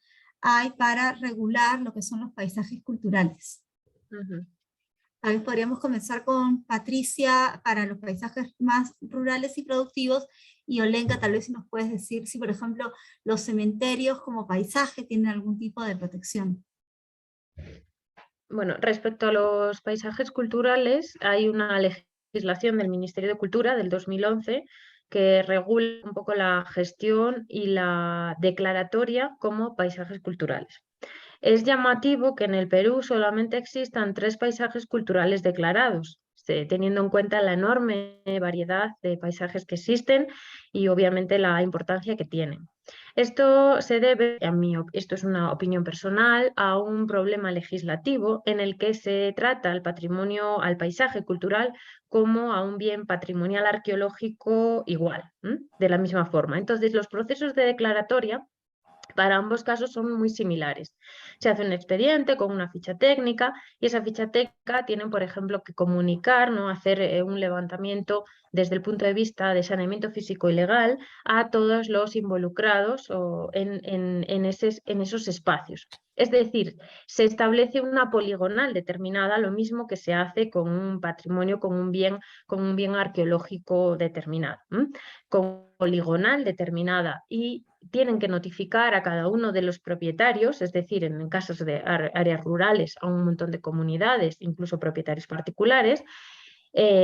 hay para regular lo que son los paisajes culturales. Tal vez podríamos comenzar con Patricia para los paisajes más rurales y productivos, y Olenka, tal vez si nos puedes decir si, por ejemplo, los cementerios como paisaje tienen algún tipo de protección. Bueno, respecto a los paisajes culturales, hay una legislación del Ministerio de Cultura del 2011 que regula un poco la gestión y la declaratoria como paisajes culturales. Es llamativo que en el Perú solamente existan 3 paisajes culturales declarados, teniendo en cuenta la enorme variedad de paisajes que existen y obviamente la importancia que tienen. Esto se debe, esto es una opinión personal, a un problema legislativo en el que se trata al paisaje cultural como a un bien patrimonial arqueológico igual, de la misma forma. Entonces, los procesos de declaratoria para ambos casos son muy similares. Se hace un expediente con una ficha técnica y esa ficha técnica tienen, por ejemplo, que comunicar, ¿no? Hacer un levantamiento desde el punto de vista de saneamiento físico y legal a todos los involucrados en esos espacios. Es decir, se establece una poligonal determinada, lo mismo que se hace con un patrimonio, con un bien arqueológico determinado. Con poligonal determinada, y tienen que notificar a cada uno de los propietarios, es decir, en casos de áreas rurales, a un montón de comunidades, incluso propietarios particulares,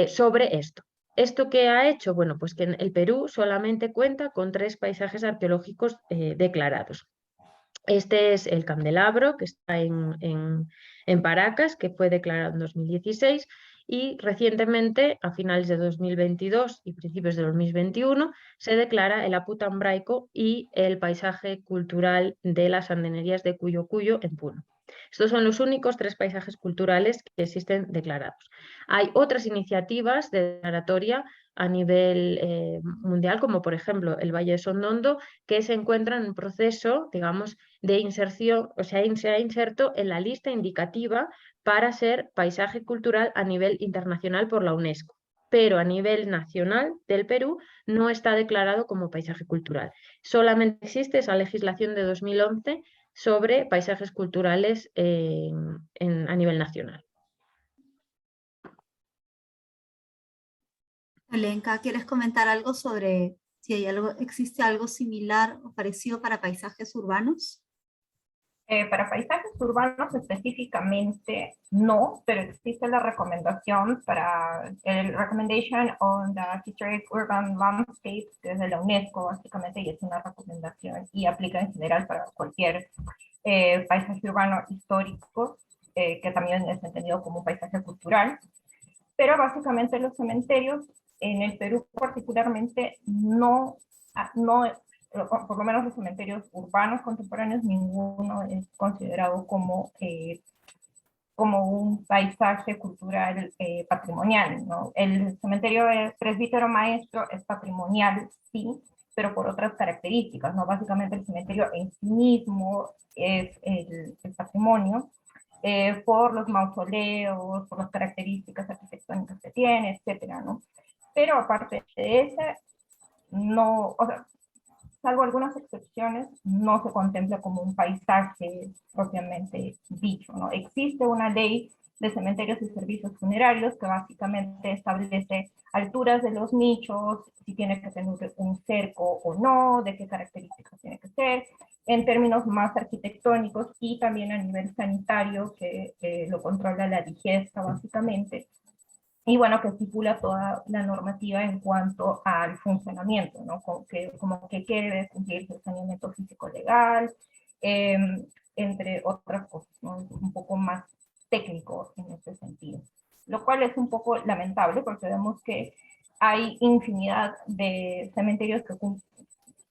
sobre esto. ¿Esto qué ha hecho? Bueno, pues que en el Perú solamente cuenta con 3 paisajes arqueológicos declarados. Este es el Candelabro, que está en Paracas, que fue declarado en 2016, y recientemente, a finales de 2022 y principios de 2021, se declara el Aputambraico y el paisaje cultural de las andenerías de Cuyo Cuyo en Puno. Estos son los únicos 3 paisajes culturales que existen declarados. Hay otras iniciativas de declaratoria a nivel mundial, como por ejemplo el Valle de Sondondo, que se encuentra en un proceso, digamos, de inserción, o sea, se ha inserto en la lista indicativa para ser paisaje cultural a nivel internacional por la UNESCO, pero a nivel nacional del Perú no está declarado como paisaje cultural. Solamente existe esa legislación de 2011 sobre paisajes culturales a nivel nacional. Elenka, ¿quieres comentar algo sobre si hay existe algo similar o parecido para paisajes urbanos? Para paisajes urbanos específicamente no, pero existe la recomendación para el Recommendation on the Historic Urban Landscapes, que es de la UNESCO básicamente, y es una recomendación y aplica en general para cualquier paisaje urbano histórico, que también es entendido como un paisaje cultural. Pero básicamente los cementerios en el Perú particularmente no, por lo menos los cementerios urbanos contemporáneos, ninguno es considerado como un paisaje cultural patrimonial, ¿no? El cementerio del Presbítero Maestro es patrimonial, sí, pero por otras características, ¿no? Básicamente el cementerio en sí mismo es el patrimonio, por los mausoleos, por las características arquitectónicas que tiene, etcétera, ¿no? Pero aparte de ese, no, o sea, salvo algunas excepciones, no se contempla como un paisaje propiamente dicho, ¿no? Existe una ley de cementerios y servicios funerarios que básicamente establece alturas de los nichos, si tiene que tener un cerco o no, de qué características tiene que ser, en términos más arquitectónicos y también a nivel sanitario, que lo controla la digesta básicamente. Y bueno, que estipula toda la normativa en cuanto al funcionamiento, ¿no? Como que debe cumplirse el saneamiento físico legal, entre otras cosas, ¿no? Un poco más técnico en ese sentido. Lo cual es un poco lamentable porque vemos que hay infinidad de cementerios que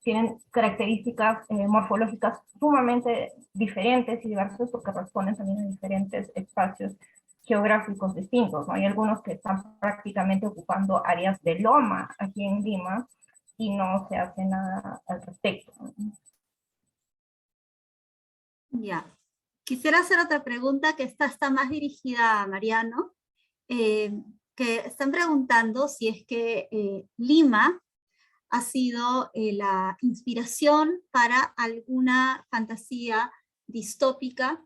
tienen características morfológicas sumamente diferentes y diversas porque responden también a diferentes espacios geográficos distintos, ¿no? Hay algunos que están prácticamente ocupando áreas de loma aquí en Lima y no se hace nada al respecto. Ya. Quisiera hacer otra pregunta que está más dirigida a Mariano, que están preguntando si es que Lima ha sido la inspiración para alguna fantasía distópica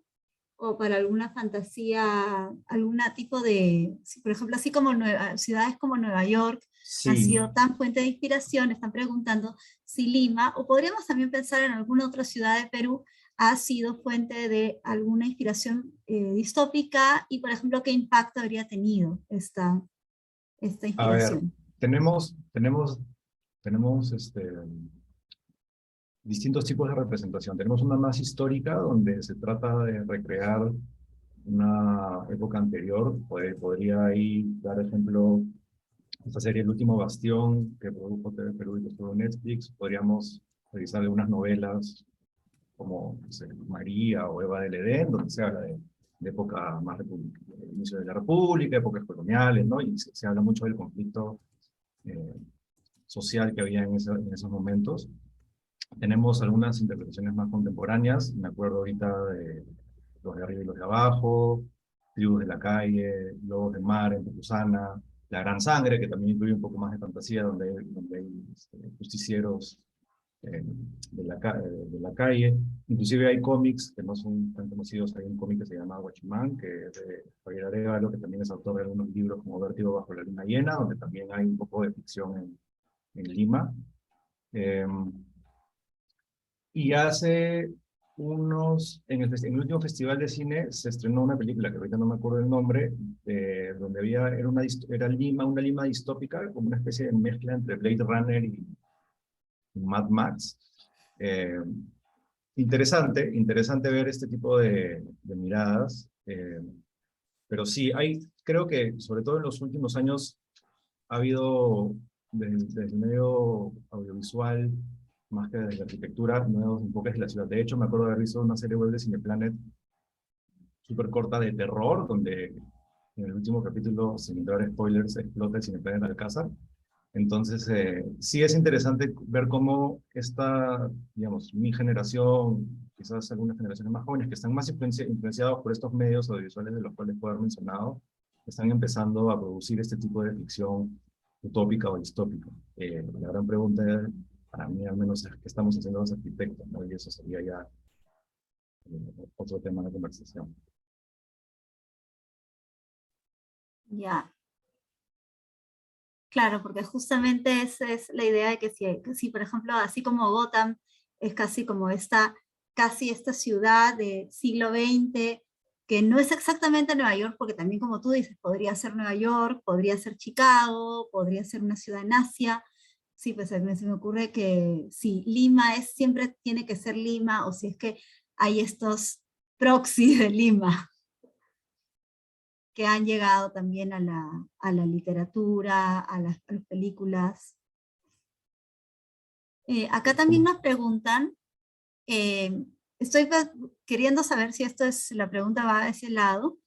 o para alguna fantasía, algún tipo de, por ejemplo, así como ciudades como Nueva York han Sí, sido tan fuente de inspiración, están preguntando si Lima, o podríamos también pensar en alguna otra ciudad de Perú, ha sido fuente de alguna inspiración distópica y, por ejemplo, qué impacto habría tenido esta a ver, inspiración. tenemos distintos tipos de representación. Tenemos una más histórica, donde se trata de recrear una época anterior. Podría ahí dar ejemplo esta serie El Último Bastión, que produjo TV Perú y que estuvo en Netflix. Podríamos revisar algunas novelas como, no sé, María o Eva del Edén, donde se habla de época más del inicio de la República, épocas coloniales, ¿no? Y se habla mucho del conflicto social que había en esos momentos. Tenemos algunas interpretaciones más contemporáneas. Me acuerdo ahorita de Los de Arriba y los de Abajo, Tribus de la Calle, Lobos de Mar en Tucusana, La Gran Sangre, que también incluye un poco más de fantasía, donde hay justicieros de la calle. Inclusive hay cómics que no son tan conocidos. Hay un cómic que se llama Guachimán, que es de Javier Arévalo, que también es autor de algunos libros como Vértigo bajo la luna llena, donde también hay un poco de ficción en Lima. Y hace en el último festival de cine se estrenó una película, que ahorita no me acuerdo el nombre, donde era Lima, una Lima distópica, como una especie de mezcla entre Blade Runner y Mad Max. Eh, interesante ver este tipo de miradas, pero sí, creo que sobre todo en los últimos años ha habido desde el medio audiovisual, más que desde la arquitectura, nuevos enfoques de la ciudad. De hecho, me acuerdo de haber visto una serie web de Cineplanet súper corta de terror, donde en el último capítulo, sin entrar spoilers, explota el Cineplanet Alcázar. Entonces, sí es interesante ver cómo digamos, mi generación, quizás algunas generaciones más jóvenes que están más influenciados por estos medios audiovisuales de los cuales puedo haber mencionado, están empezando a producir este tipo de ficción utópica o distópica. La gran pregunta, para mí al menos, es qué estamos haciendo los arquitectos, ¿no? Y eso sería ya otro tema de conversación. Ya, claro, porque justamente esa es la idea de que si, por ejemplo, así como Gotham es casi como esta ciudad de siglo XX, que no es exactamente Nueva York, porque también como tú dices, podría ser Nueva York, podría ser Chicago, podría ser una ciudad en Asia. Sí, pues se me ocurre que si Lima siempre tiene que ser Lima, o si es que hay estos proxies de Lima que han llegado también a la literatura, a las películas. Acá también nos preguntan, estoy queriendo saber si la pregunta va a ese lado,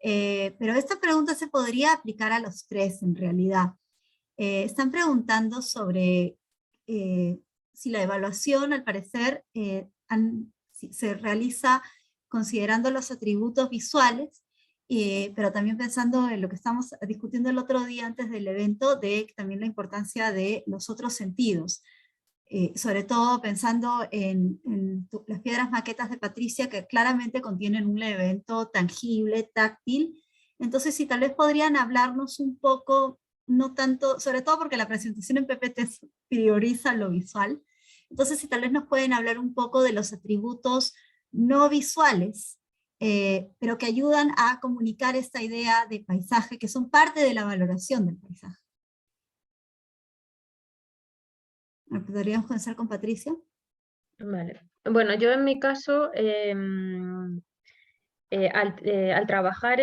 pero esta pregunta se podría aplicar a los tres en realidad. Están preguntando sobre si la evaluación, al parecer, si se realiza considerando los atributos visuales, pero también pensando en lo que estamos discutiendo el otro día antes del evento, de también la importancia de los otros sentidos. Sobre todo pensando en las piedras maquetas de Patricia, que claramente contienen un elemento tangible, táctil. Entonces, si tal vez podrían hablarnos un poco, no tanto, sobre todo porque la presentación en PPT prioriza lo visual. Entonces, si tal vez nos pueden hablar un poco de los atributos no visuales, pero que ayudan a comunicar esta idea de paisaje, que son parte de la valoración del paisaje. ¿Podríamos comenzar con Patricia? Vale. Bueno, yo en mi caso, al trabajar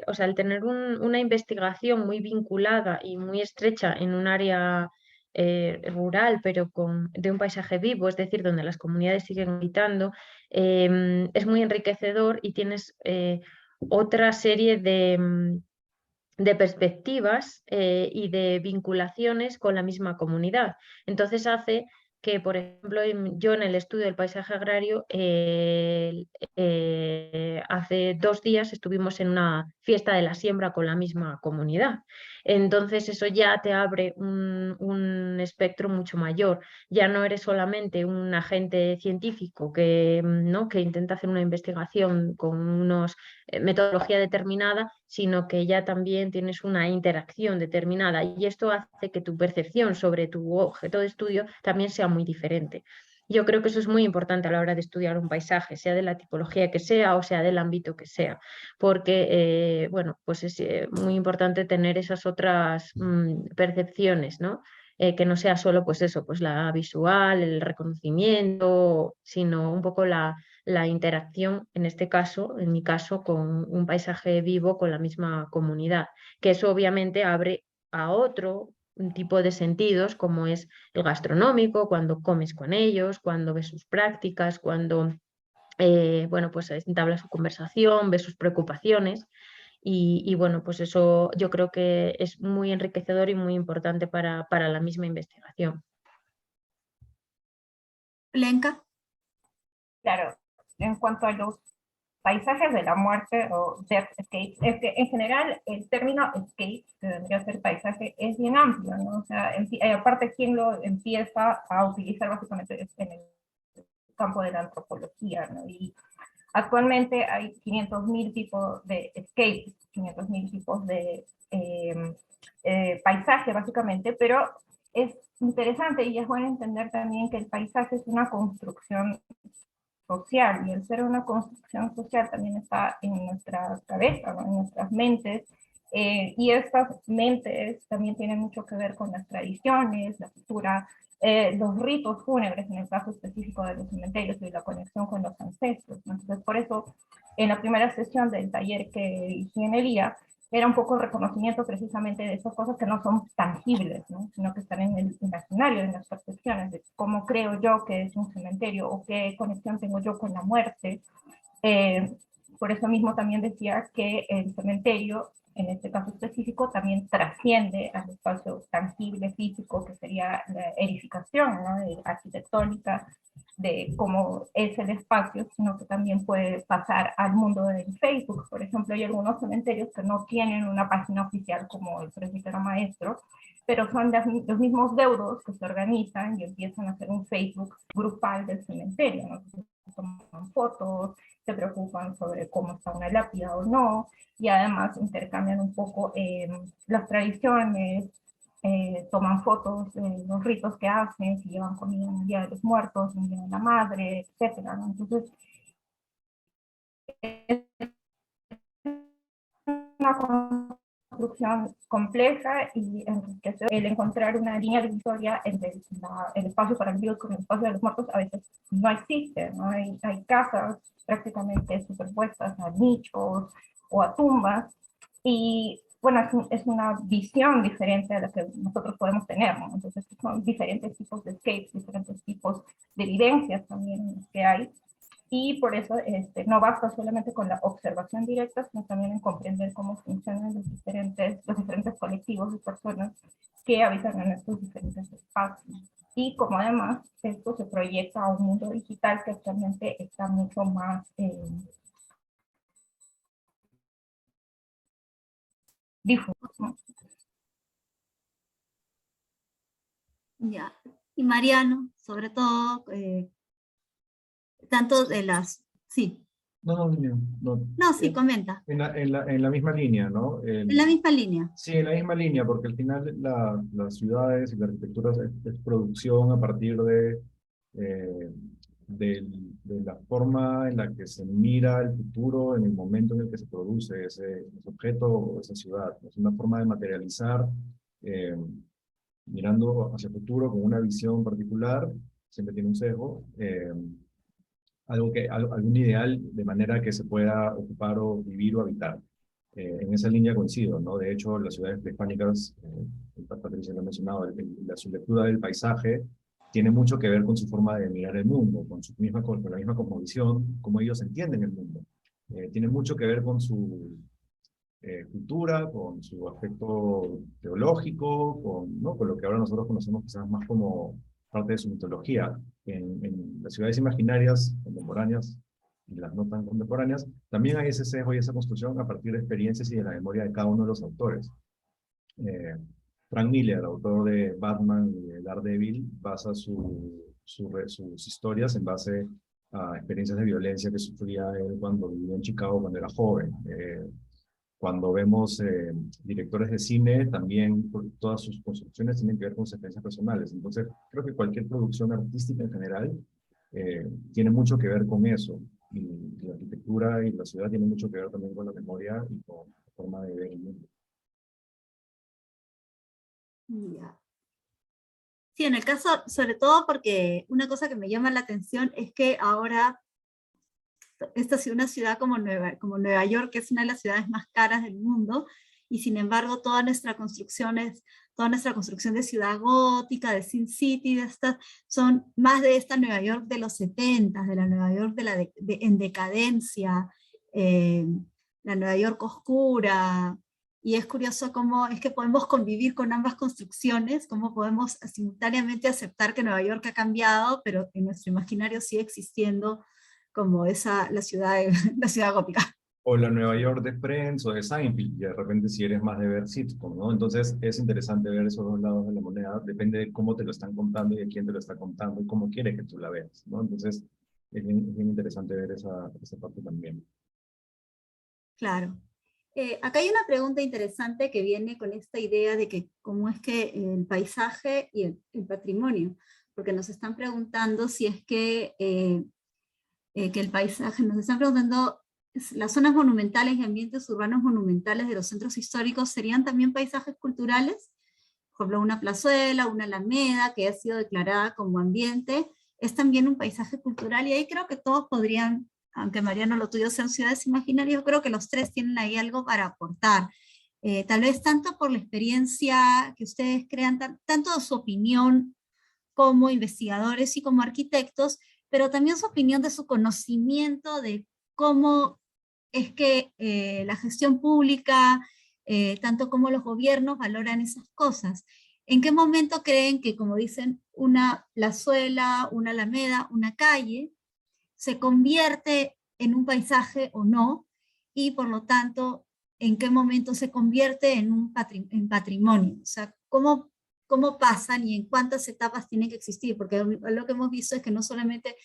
o sea, al tener una investigación muy vinculada y muy estrecha en un área rural, pero de un paisaje vivo, es decir, donde las comunidades siguen habitando, es muy enriquecedor y tienes otra serie de perspectivas y de vinculaciones con la misma comunidad. Entonces hace que, por ejemplo, yo en el estudio del paisaje agrario, hace 2 días estuvimos en una fiesta de la siembra con la misma comunidad. Entonces eso ya te abre un espectro mucho mayor. Ya no eres solamente un agente científico ¿no? que intenta hacer una investigación con una metodología determinada, sino que ya también tienes una interacción determinada y esto hace que tu percepción sobre tu objeto de estudio también sea muy diferente. Yo creo que eso es muy importante a la hora de estudiar un paisaje, sea de la tipología que sea o sea del ámbito que sea, porque bueno, pues es muy importante tener esas otras percepciones, ¿no? Que no sea solo pues eso, pues la visual, el reconocimiento, sino un poco la interacción, en este caso, en mi caso, con un paisaje vivo con la misma comunidad, que eso obviamente abre a otro tipo de sentidos, como es el gastronómico, cuando comes con ellos, cuando ves sus prácticas, cuando bueno, pues entablas su conversación, ves sus preocupaciones. Y bueno, pues eso yo creo que es muy enriquecedor y muy importante para la misma investigación. Lenka. Claro, en cuanto a los paisajes de la muerte o deathscape, es que en general el término escape, que vendría a ser paisaje, es bien amplio, ¿no? O sea, aparte quien lo empieza a utilizar básicamente es en el campo de la antropología, ¿no? Y actualmente hay 500.000 tipos de escapes, 500.000 tipos de paisaje básicamente, pero es interesante y es bueno entender también que el paisaje es una construcción social, y el ser una construcción social también está en nuestra cabeza, ¿no? En nuestras mentes, y estas mentes también tienen mucho que ver con las tradiciones, la cultura, los ritos fúnebres, en el caso específico de los cementerios, y la conexión con los ancestros. Entonces, por eso, en la primera sesión del taller que dirigí en el IA, era un poco el reconocimiento precisamente de esas cosas que no son tangibles, ¿no? Sino que están en el imaginario, en las percepciones de cómo creo yo que es un cementerio o qué conexión tengo yo con la muerte. Por eso mismo también decía que el cementerio, en este caso específico, también trasciende al espacio tangible, físico, que sería la edificación, ¿no? Arquitectónica, de cómo es el espacio, sino que también puede pasar al mundo del Facebook. Por ejemplo, hay algunos cementerios que no tienen una página oficial como el presbítero maestro, pero son los mismos deudos que se organizan y empiezan a hacer un Facebook grupal del cementerio, ¿no? Toman fotos, se preocupan sobre cómo está una lápida o no, y además intercambian un poco las tradiciones, toman fotos de los ritos que hacen, si llevan comida en el Día de los Muertos, en el Día de la Madre, etcétera, ¿no? Entonces, es una construcción compleja y enriquecedora. El encontrar una línea divisoria entre el espacio para el vivos con el espacio de los muertos a veces no existe, ¿no? Hay casas prácticamente superpuestas a nichos o a tumbas, y bueno, es una visión diferente a la que nosotros podemos tener, ¿no? Entonces son diferentes tipos de escapes, diferentes tipos de vivencias también que hay, y por eso no basta solamente con la observación directa, sino también en comprender cómo funcionan los diferentes colectivos de personas que habitan en estos diferentes espacios. Y como además esto se proyecta a un mundo digital que actualmente está mucho más difuso. Ya. Y Mariano, sobre todo, tanto de las... Sí, No. no, sí, comenta. En la misma línea, ¿no? En la misma línea. Sí, en la misma línea, porque al final las ciudades y la arquitectura es producción a partir eh, de la forma en la que se mira el futuro en el momento en el que se produce ese objeto o esa ciudad. Es una forma de materializar, eh, mirando hacia el futuro con una visión particular, siempre tiene un sesgo, algún ideal de manera que se pueda ocupar o vivir o habitar. En esa línea coincido, ¿no? De hecho, las ciudades prehispánicas, Patricia lo ha mencionado, su lectura del paisaje tiene mucho que ver con su forma de mirar el mundo, con la misma cosmovisión, cómo ellos entienden el mundo. Tiene mucho que ver con su cultura, con su aspecto teológico, ¿no? Con lo que ahora nosotros conocemos quizás más como parte de su mitología. En las ciudades imaginarias contemporáneas y las no tan contemporáneas, también hay ese sesgo y esa construcción a partir de experiencias y de la memoria de cada uno de los autores. Frank Miller, autor de Batman y de Daredevil, basa sus historias en base a experiencias de violencia que sufría él cuando vivía en Chicago cuando era joven. Cuando vemos directores de cine, también todas sus construcciones tienen que ver con sus experiencias personales. Entonces, creo que cualquier producción artística en general tiene mucho que ver con eso. Y la arquitectura y la ciudad tienen mucho que ver también con la memoria y con la forma de ver el mundo. Ya. Sí, en el caso, sobre todo porque una cosa que me llama la atención es que ahora esta es una ciudad como Nueva York, que es una de las ciudades más caras del mundo, y sin embargo toda nuestra construcción de ciudad gótica, de Sin City, son más de esta Nueva York de los 70, de la Nueva York en decadencia, la Nueva York oscura, y es curioso cómo es que podemos convivir con ambas construcciones, cómo podemos simultáneamente aceptar que Nueva York ha cambiado, pero en nuestro imaginario sigue existiendo como la ciudad gótica. O la Nueva York de Friends o de Seinfeld, y de repente si eres más de ver sitcom, ¿no? Entonces es interesante ver esos dos lados de la moneda, depende de cómo te lo están contando y de quién te lo está contando y cómo quiere que tú la veas, ¿no? Entonces es bien interesante ver esa parte también. Claro. Acá hay una pregunta interesante que viene con esta idea de que cómo es que el paisaje y el patrimonio, porque nos están preguntando si es que el paisaje, nos están preguntando, las zonas monumentales y ambientes urbanos monumentales de los centros históricos serían también paisajes culturales, por ejemplo una plazuela, una alameda que ha sido declarada como ambiente, es también un paisaje cultural, y ahí creo que todos podrían, aunque Mariano lo tuyo sean ciudades imaginarias, yo creo que los tres tienen ahí algo para aportar. Tal vez tanto por la experiencia que ustedes crean, tanto su opinión como investigadores y como arquitectos, pero también su opinión de su conocimiento de cómo es que la gestión pública, tanto como los gobiernos valoran esas cosas. ¿En qué momento creen que, como dicen, una plazuela, una alameda, una calle, se convierte en un paisaje o no? Y por lo tanto, ¿en qué momento se convierte en un patrimonio? O sea, ¿cómo pasan y en cuántas etapas tienen que existir? Porque lo que hemos visto es que no solamente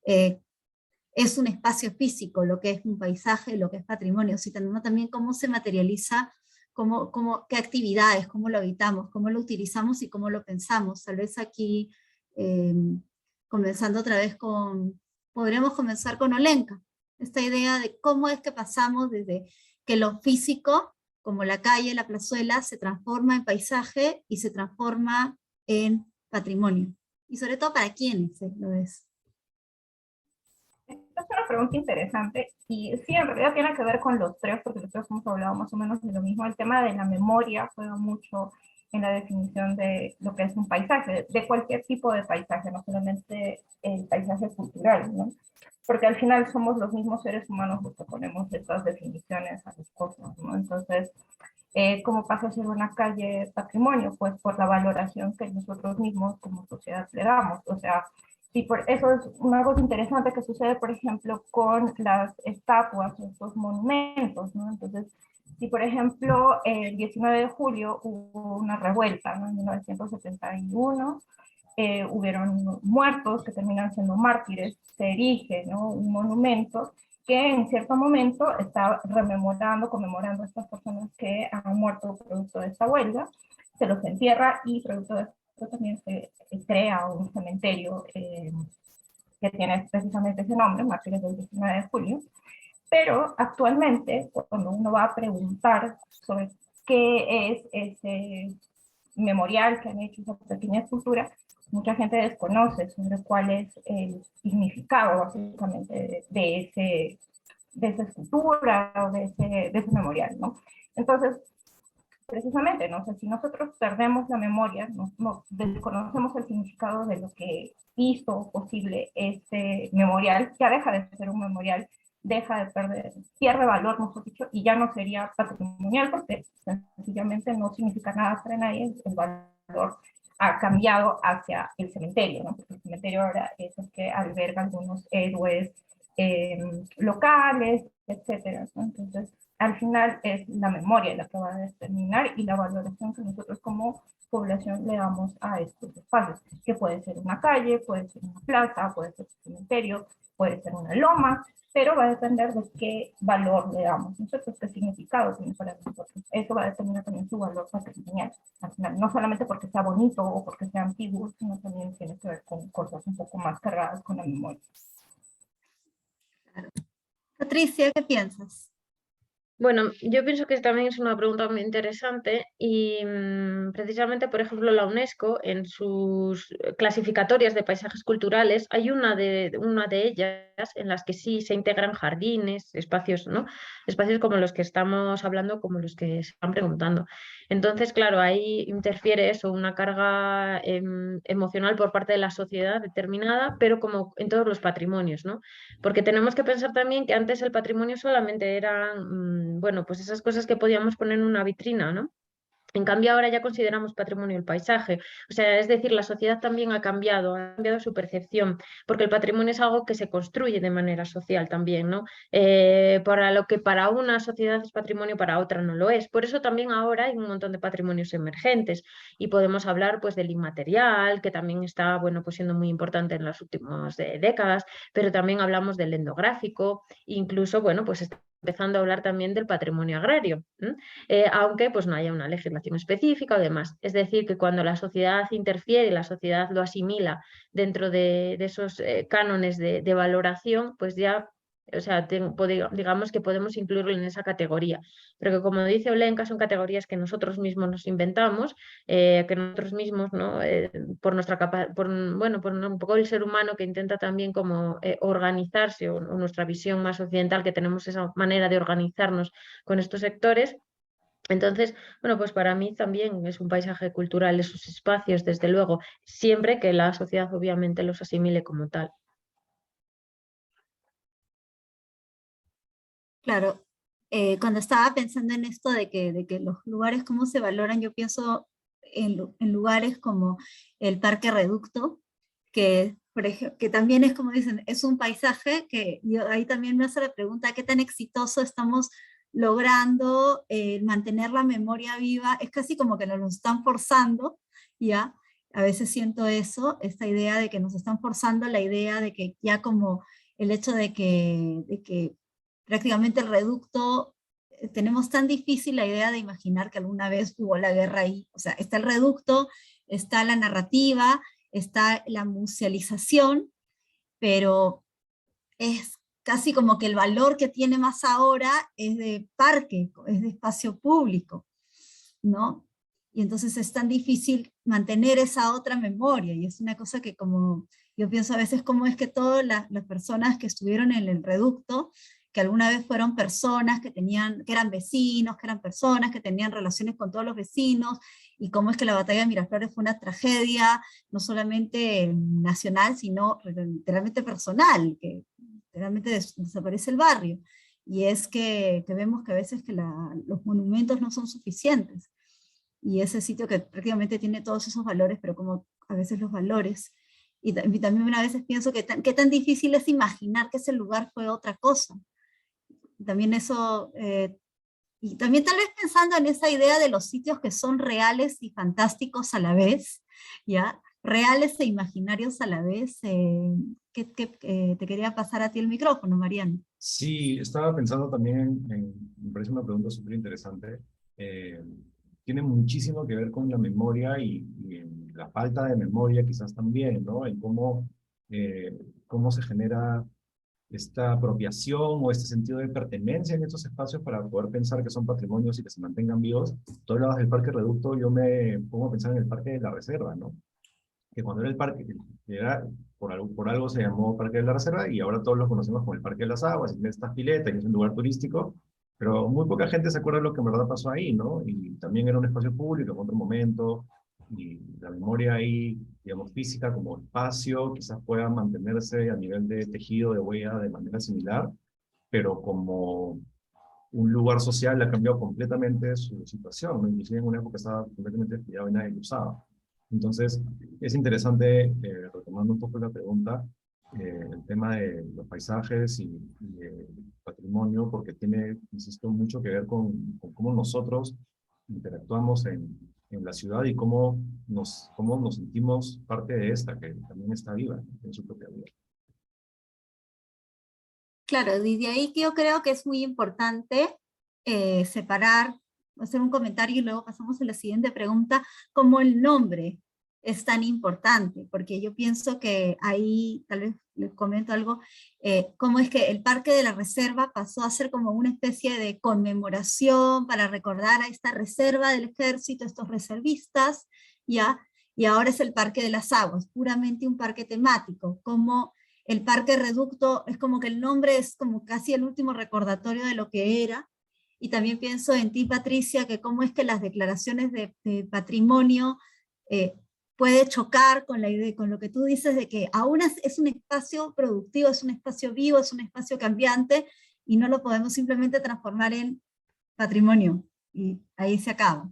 es un espacio físico, lo que es un paisaje, lo que es patrimonio, sino también cómo se materializa, qué actividades, cómo lo habitamos, cómo lo utilizamos y cómo lo pensamos. Tal vez aquí, comenzando otra vez podríamos comenzar con Olenka, esta idea de cómo es que pasamos desde que lo físico, como la calle, la plazuela, se transforma en paisaje y se transforma en patrimonio. Y sobre todo para quiénes lo es. Esta es una pregunta interesante y sí, en realidad tiene que ver con los tres, porque los tres hemos hablado más o menos de lo mismo. El tema de la memoria juega mucho en la definición de lo que es un paisaje, de cualquier tipo de paisaje, no solamente el paisaje cultural, ¿no? Porque al final somos los mismos seres humanos los que ponemos estas definiciones a las cosas, ¿no? Entonces, ¿cómo pasa a ser una calle patrimonio? Pues por la valoración que nosotros mismos como sociedad le damos. O sea, y por eso es una cosa interesante que sucede, por ejemplo, con las estatuas, estos monumentos, ¿no? Entonces, si por ejemplo el 19 de julio hubo una revuelta, ¿no? En 1971, hubieron muertos que terminan siendo mártires, se erige, ¿no? Un monumento que en cierto momento está conmemorando a estas personas que han muerto producto de esta huelga, se los entierra y producto de esto también se crea un cementerio que tiene precisamente ese nombre, Mártires del 19 de julio, pero actualmente cuando uno va a preguntar sobre qué es ese memorial que han hecho, esa pequeña escultura, mucha gente desconoce sobre cuál es el significado básicamente de esa escultura o de ese memorial, ¿no? Entonces, precisamente, ¿no? O sea, si nosotros perdemos la memoria, no desconocemos el significado de lo que hizo posible este memorial, ya deja de ser un memorial, pierde valor, mejor dicho, y ya no sería patrimonial porque sencillamente no significa nada para nadie, el valor ha cambiado hacia el cementerio, ¿no? Porque el cementerio ahora es el que alberga algunos héroes locales, etcétera, ¿no? Entonces, al final es la memoria la que va a determinar y la valoración que nosotros como población le damos a estos espacios, que puede ser una calle, puede ser una plaza, puede ser un cementerio, puede ser una loma, pero va a depender de qué valor le damos nosotros, qué significado tiene para nosotros. Eso va a determinar también su valor patrimonial. Al final, no solamente porque sea bonito o porque sea antiguo, sino también tiene que ver con cosas un poco más cargadas con la memoria. Claro. Patricia, ¿qué piensas? Bueno, yo pienso que también es una pregunta muy interesante y precisamente, por ejemplo, la UNESCO en sus clasificatorias de paisajes culturales hay una de ellas en las que sí se integran jardines, espacios, ¿no? Espacios como los que estamos hablando, como los que se están preguntando. Entonces, claro, ahí interfiere eso, una carga emocional por parte de la sociedad determinada, pero como en todos los patrimonios, ¿no? Porque tenemos que pensar también que antes el patrimonio solamente eran, bueno, pues esas cosas que podíamos poner en una vitrina, ¿no? En cambio, ahora ya consideramos patrimonio el paisaje. O sea, es decir, la sociedad también ha cambiado su percepción, porque el patrimonio es algo que se construye de manera social también, ¿no? Para lo que para una sociedad es patrimonio, para otra no lo es. Por eso también ahora hay un montón de patrimonios emergentes y podemos hablar pues del inmaterial, que también está, bueno, pues siendo muy importante en las últimas décadas, pero también hablamos del etnográfico, incluso, bueno, pues empezando a hablar también del patrimonio agrario, aunque pues no haya una legislación específica o demás. Es decir, que cuando la sociedad interfiere, la sociedad lo asimila dentro de esos cánones de valoración, pues ya, o sea, digamos que podemos incluirlo en esa categoría. Pero que, como dice Olenka, son categorías que nosotros mismos nos inventamos, que nosotros mismos, ¿no? Por nuestra bueno, por un poco el ser humano que intenta también como organizarse, o nuestra visión más occidental, que tenemos esa manera de organizarnos con estos sectores. Entonces, bueno, pues para mí también es un paisaje cultural, esos espacios, desde luego, siempre que la sociedad obviamente los asimile como tal. Claro, cuando estaba pensando en esto de que los lugares cómo se valoran, yo pienso en lugares como el Parque Reducto, que, por ejemplo, que también es como dicen, es un paisaje que ahí también me hace la pregunta, ¿qué tan exitoso estamos logrando mantener la memoria viva? Es casi como que nos están forzando, ¿ya? A veces siento eso, esta idea de que nos están forzando la idea de que ya como el hecho de que prácticamente el reducto, tenemos tan difícil la idea de imaginar que alguna vez hubo la guerra ahí. O sea, está el reducto, está la narrativa, está la musealización, pero es casi como que el valor que tiene más ahora es de parque, es de espacio público, ¿no? Y entonces es tan difícil mantener esa otra memoria, y es una cosa que como, yo pienso a veces cómo es que todas las personas que estuvieron en el reducto, que alguna vez fueron personas que eran vecinos, que eran personas que tenían relaciones con todos los vecinos, y cómo es que la batalla de Miraflores fue una tragedia, no solamente nacional, sino literalmente personal, que realmente desaparece el barrio. Y es que vemos que a veces que los monumentos no son suficientes. Y ese sitio que prácticamente tiene todos esos valores, pero como a veces los valores, y también a veces pienso que qué tan difícil es imaginar que ese lugar fue otra cosa. También eso, y también tal vez pensando en esa idea de los sitios que son reales y fantásticos a la vez, ¿ya? Reales e imaginarios a la vez. Te quería pasar a ti el micrófono, Mariano. Sí, estaba pensando también me parece una pregunta súper interesante. Tiene muchísimo que ver con la memoria y en la falta de memoria quizás también, ¿no? En cómo se genera esta apropiación o este sentido de pertenencia en estos espacios para poder pensar que son patrimonios y que se mantengan vivos. Tú hablabas del Parque Reducto, yo me pongo a pensar en el Parque de la Reserva, ¿no? Que cuando era el parque, que era, por algo se llamó Parque de la Reserva, y ahora todos lo conocemos como el Parque de las Aguas, y tiene esta pileta, y es un lugar turístico, pero muy poca gente se acuerda de lo que en verdad pasó ahí, ¿no? Y también era un espacio público en otro momento, y la memoria ahí, digamos, física como espacio, quizás pueda mantenerse a nivel de tejido de huella de manera similar, pero como un lugar social ha cambiado completamente su situación, ¿no? Inclusive en una época estaba completamente descuidado y nadie lo usaba. Entonces, es interesante, retomando un poco la pregunta, el tema de los paisajes y el patrimonio, porque tiene, insisto, mucho que ver con cómo nosotros interactuamos en la ciudad y cómo nos sentimos parte de esta, que también está viva en su propia vida. Claro, y de ahí que yo creo que es muy importante separar, hacer un comentario y luego pasamos a la siguiente pregunta, cómo el nombre es tan importante, porque yo pienso que ahí, tal vez les comento algo, cómo es que el Parque de la Reserva pasó a ser como una especie de conmemoración para recordar a esta reserva del ejército, estos reservistas, ¿ya? Y ahora es el Parque de las Aguas, puramente un parque temático, como el Parque Reducto es como que el nombre es como casi el último recordatorio de lo que era. Y también pienso en ti, Patricia, que cómo es que las declaraciones de patrimonio puede chocar con la idea, con lo que tú dices de que aún es un espacio productivo, es un espacio vivo, es un espacio cambiante, y no lo podemos simplemente transformar en patrimonio, y ahí se acaba.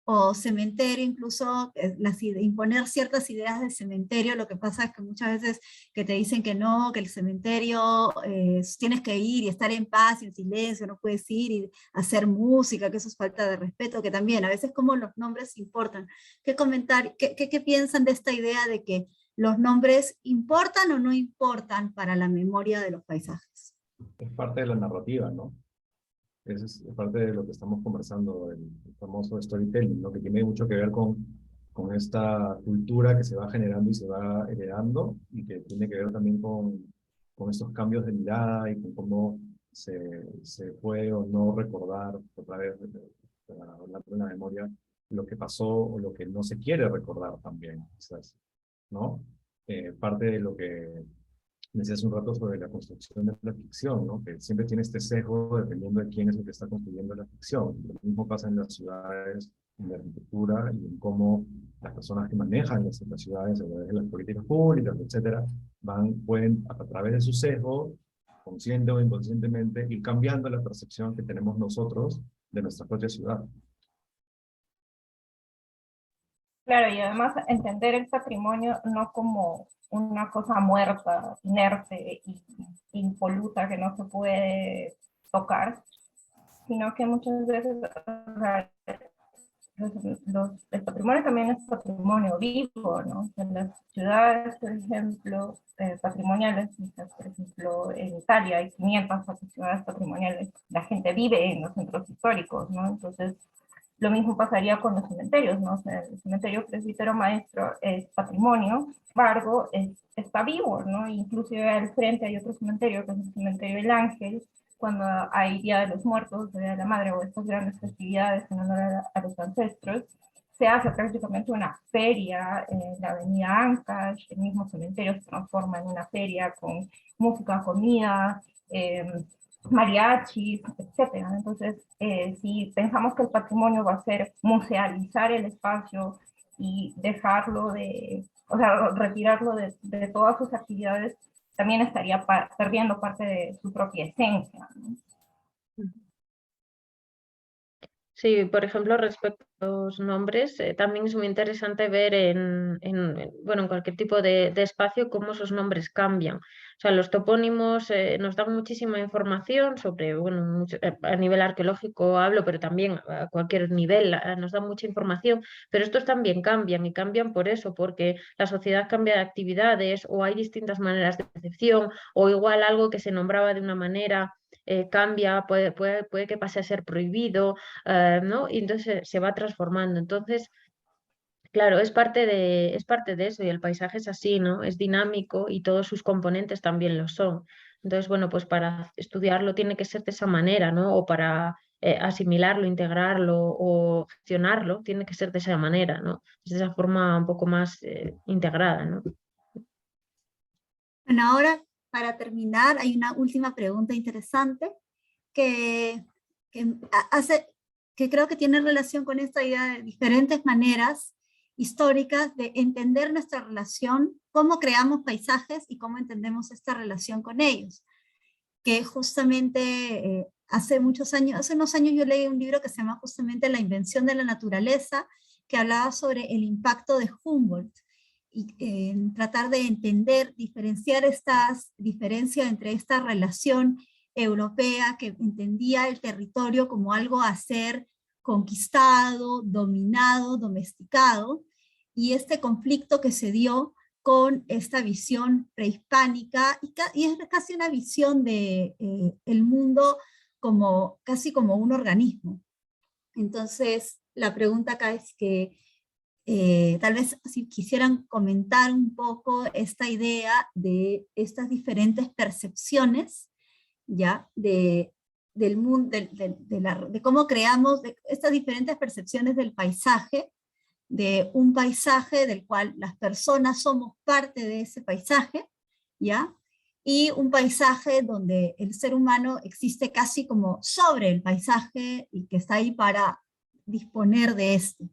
O cementerio, incluso imponer ciertas ideas del cementerio. Lo que pasa es que muchas veces que te dicen que no, que el cementerio tienes que ir y estar en paz y en silencio, no puedes ir y hacer música, que eso es falta de respeto, que también a veces como los nombres importan. ¿Qué piensan de esta idea de que los nombres importan o no importan para la memoria de los paisajes? Es parte de la narrativa, ¿no? Es parte de lo que estamos conversando, el famoso storytelling, ¿no? Que tiene mucho que ver con esta cultura que se va generando y se va heredando, y que tiene que ver también con estos cambios de mirada y con cómo se puede o no recordar otra vez, para hablar de la memoria, lo que pasó o lo que no se quiere recordar también, quizás, ¿no? Parte de lo que decía hace un rato sobre la construcción de la ficción, ¿no? Que siempre tiene este sesgo dependiendo de quién es el que está construyendo la ficción. Lo mismo pasa en las ciudades, en la arquitectura y en cómo las personas que manejan las ciudades, a través de las políticas públicas, etcétera, pueden, a través de su sesgo, consciente o inconscientemente, ir cambiando la percepción que tenemos nosotros de nuestra propia ciudad. Claro, y además entender el patrimonio no como una cosa muerta, inerte y impoluta que no se puede tocar, sino que muchas veces, o sea, el patrimonio también es patrimonio vivo, ¿no? En las ciudades, por ejemplo, patrimoniales, por ejemplo, en Italia hay 500 ciudades patrimoniales, la gente vive en los centros históricos, ¿no? Entonces, lo mismo pasaría con los cementerios, ¿no? O sea, el cementerio Presbítero Maestro es patrimonio, sin embargo, está vivo, ¿no? Inclusive al frente hay otro cementerio, que es el cementerio El Ángel, cuando hay Día de los Muertos, Día de la Madre o estas grandes festividades en honor a los ancestros, se hace prácticamente una feria en la avenida Ancash, el mismo cementerio se transforma en una feria con música, comida, mariachis, etcétera. Entonces, si pensamos que el patrimonio va a ser musealizar el espacio y dejarlo o sea, retirarlo de todas sus actividades, también estaría perdiendo parte de su propia esencia, ¿no? Sí, por ejemplo, respecto a los nombres, también es muy interesante ver bueno, en cualquier tipo de espacio cómo esos nombres cambian. O sea, los topónimos nos dan muchísima información sobre, bueno, a nivel arqueológico hablo, pero también a cualquier nivel nos dan mucha información, pero estos también cambian y cambian por eso, porque la sociedad cambia de actividades o hay distintas maneras de percepción o igual algo que se nombraba de una manera cambia, puede que pase a ser prohibido. ¿No? Y entonces se va transformando. Entonces, claro, es parte de eso y el paisaje es así, ¿no? Es dinámico y todos sus componentes también lo son. Entonces, bueno, pues para estudiarlo tiene que ser de esa manera, ¿no? O para asimilarlo, integrarlo o gestionarlo, tiene que ser de esa manera, ¿no? De esa forma un poco más integrada, ¿no? Bueno, ahora para terminar hay una última pregunta interesante que, que hace, que creo que tiene relación con esta idea de diferentes maneras históricas de entender nuestra relación, cómo creamos paisajes y cómo entendemos esta relación con ellos. Que justamente hace unos años yo leí un libro que se llama justamente La invención de la naturaleza, que hablaba sobre el impacto de Humboldt y tratar de entender, diferenciar estas diferencias entre esta relación europea que entendía el territorio como algo a ser conquistado, dominado, domesticado, y este conflicto que se dio con esta visión prehispánica y es casi una visión de el mundo como casi como un organismo. Entonces, la pregunta acá es que tal vez si quisieran comentar un poco esta idea de estas diferentes percepciones, ¿ya? Del mundo, de cómo creamos estas diferentes percepciones del paisaje, de un paisaje del cual las personas somos parte de ese paisaje, ¿ya? Y un paisaje donde el ser humano existe casi como sobre el paisaje y que está ahí para disponer de este.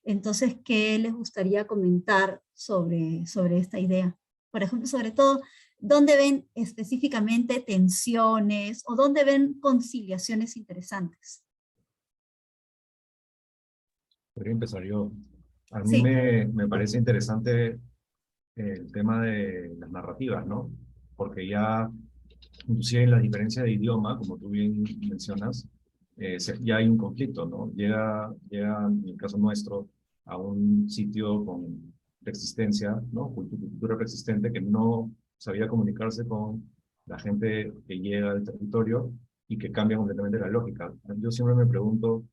Entonces, ¿qué les gustaría comentar sobre esta idea? Por ejemplo, sobre todo, ¿dónde ven específicamente tensiones o dónde ven conciliaciones interesantes? Podría empezar yo. A mí Sí. me parece interesante el tema de las narrativas, ¿no? Porque ya, inclusive en la diferencia de idioma, como tú bien mencionas, ya hay un conflicto, ¿no? Llega, en el caso nuestro, a un sitio con persistencia, ¿no? Cultura persistente que no sabía comunicarse con la gente que llega al territorio y que cambia completamente la lógica. Yo siempre me pregunto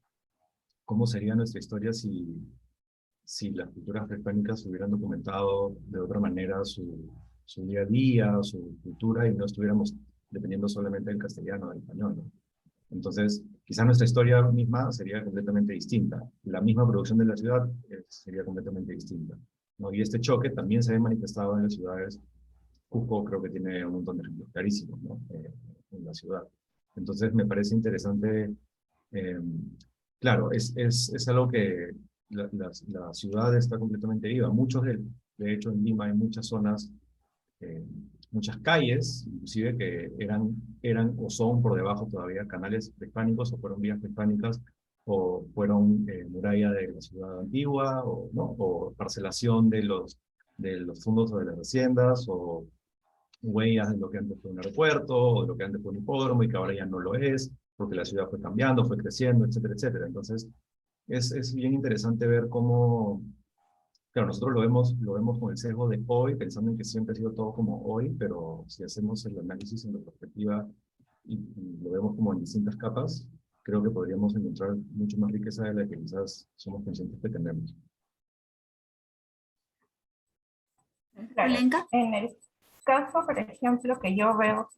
cómo sería nuestra historia si las culturas prehispánicas hubieran documentado de otra manera su día a día, su cultura, y no estuviéramos dependiendo solamente del castellano, del español, ¿no? Entonces, quizás nuestra historia misma sería completamente distinta. La misma producción de la ciudad sería completamente distinta, ¿no? Y este choque también se ve manifestado en las ciudades. Cusco creo que tiene un montón de ejemplos clarísimos, ¿no? En la ciudad. Entonces, me parece interesante. eh, claro, es algo que la ciudad está completamente viva. De hecho, en Lima hay muchas zonas, eh, muchas calles, inclusive que eran o son por debajo todavía canales prehispánicos, o fueron vías prehispánicas, o fueron muralla de la ciudad antigua, o, ¿no? O parcelación de los fondos o de las haciendas, o huellas de lo que antes fue un aeropuerto, o de lo que antes fue un hipódromo y que ahora ya no lo es, porque la ciudad fue cambiando, fue creciendo, etcétera, etcétera. Entonces, es bien interesante ver cómo, claro, nosotros lo vemos con el sesgo de hoy, pensando en que siempre ha sido todo como hoy, pero si hacemos el análisis en la perspectiva y lo vemos como en distintas capas, creo que podríamos encontrar mucho más riqueza de la que quizás somos conscientes que tenemos. Claro, Olenka. en el caso, por ejemplo, que yo veo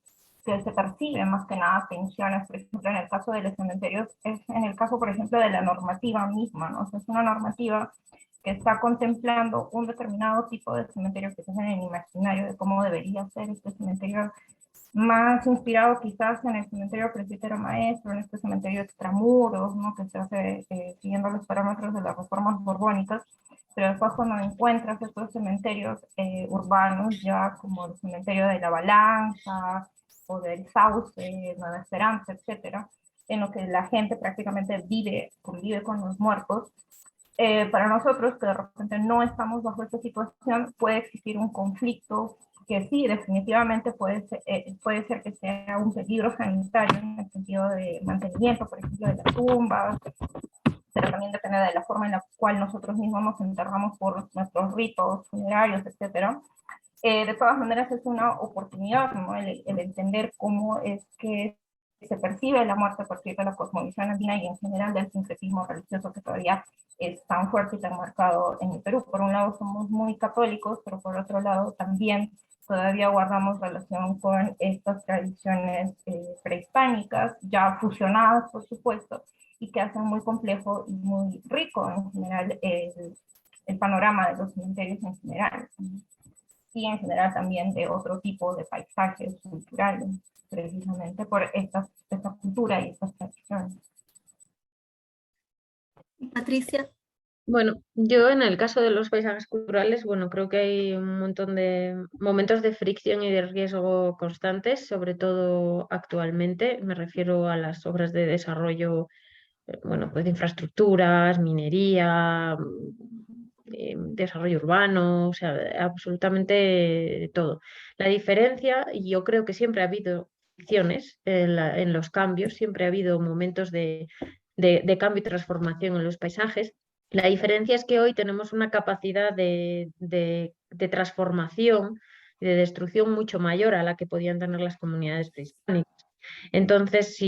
que se percibe más que nada tensiones, por ejemplo, en el caso de los cementerios, es en el caso, por ejemplo, de la normativa misma, ¿no? O sea, es una normativa que está contemplando un determinado tipo de cementerio que es en el imaginario de cómo debería ser este cementerio, más inspirado quizás en el cementerio presbítero maestro, en este cementerio extramuros, ¿no? Que se hace siguiendo los parámetros de las reformas borbónicas, pero después cuando encuentras estos cementerios urbanos, ya como el cementerio de la Balanza, o del Sauce, Nueva Esperanza, etcétera, en lo que la gente prácticamente convive con los muertos, para nosotros que de repente no estamos bajo esta situación, puede existir un conflicto que sí, definitivamente puede ser que sea un peligro sanitario en el sentido de mantenimiento, por ejemplo, de las tumbas, pero también depende de la forma en la cual nosotros mismos nos enterramos por nuestros ritos funerarios, etcétera. De todas maneras es una oportunidad, ¿no? El entender cómo es que se percibe la muerte a partir de la cosmovisión andina y en general del sincretismo religioso que todavía es tan fuerte y tan marcado en el Perú. Por un lado somos muy católicos, pero por otro lado también todavía guardamos relación con estas tradiciones prehispánicas, ya fusionadas por supuesto, y que hacen muy complejo y muy rico en general el panorama de los cementerios en general. Y en general también de otro tipo de paisajes culturales, precisamente por esta cultura y estas tradiciones. Patricia. Bueno, yo en el caso de los paisajes culturales, bueno, creo que hay un montón de momentos de fricción y de riesgo constantes, sobre todo actualmente. Me refiero a las obras de desarrollo, bueno, pues de infraestructuras, minería, desarrollo urbano, o sea, absolutamente todo. La diferencia, y yo creo que siempre ha habido fricciones en los cambios, siempre ha habido momentos de cambio y transformación en los paisajes. La diferencia es que hoy tenemos una capacidad de transformación y de destrucción mucho mayor a la que podían tener las comunidades prehispánicas. Entonces,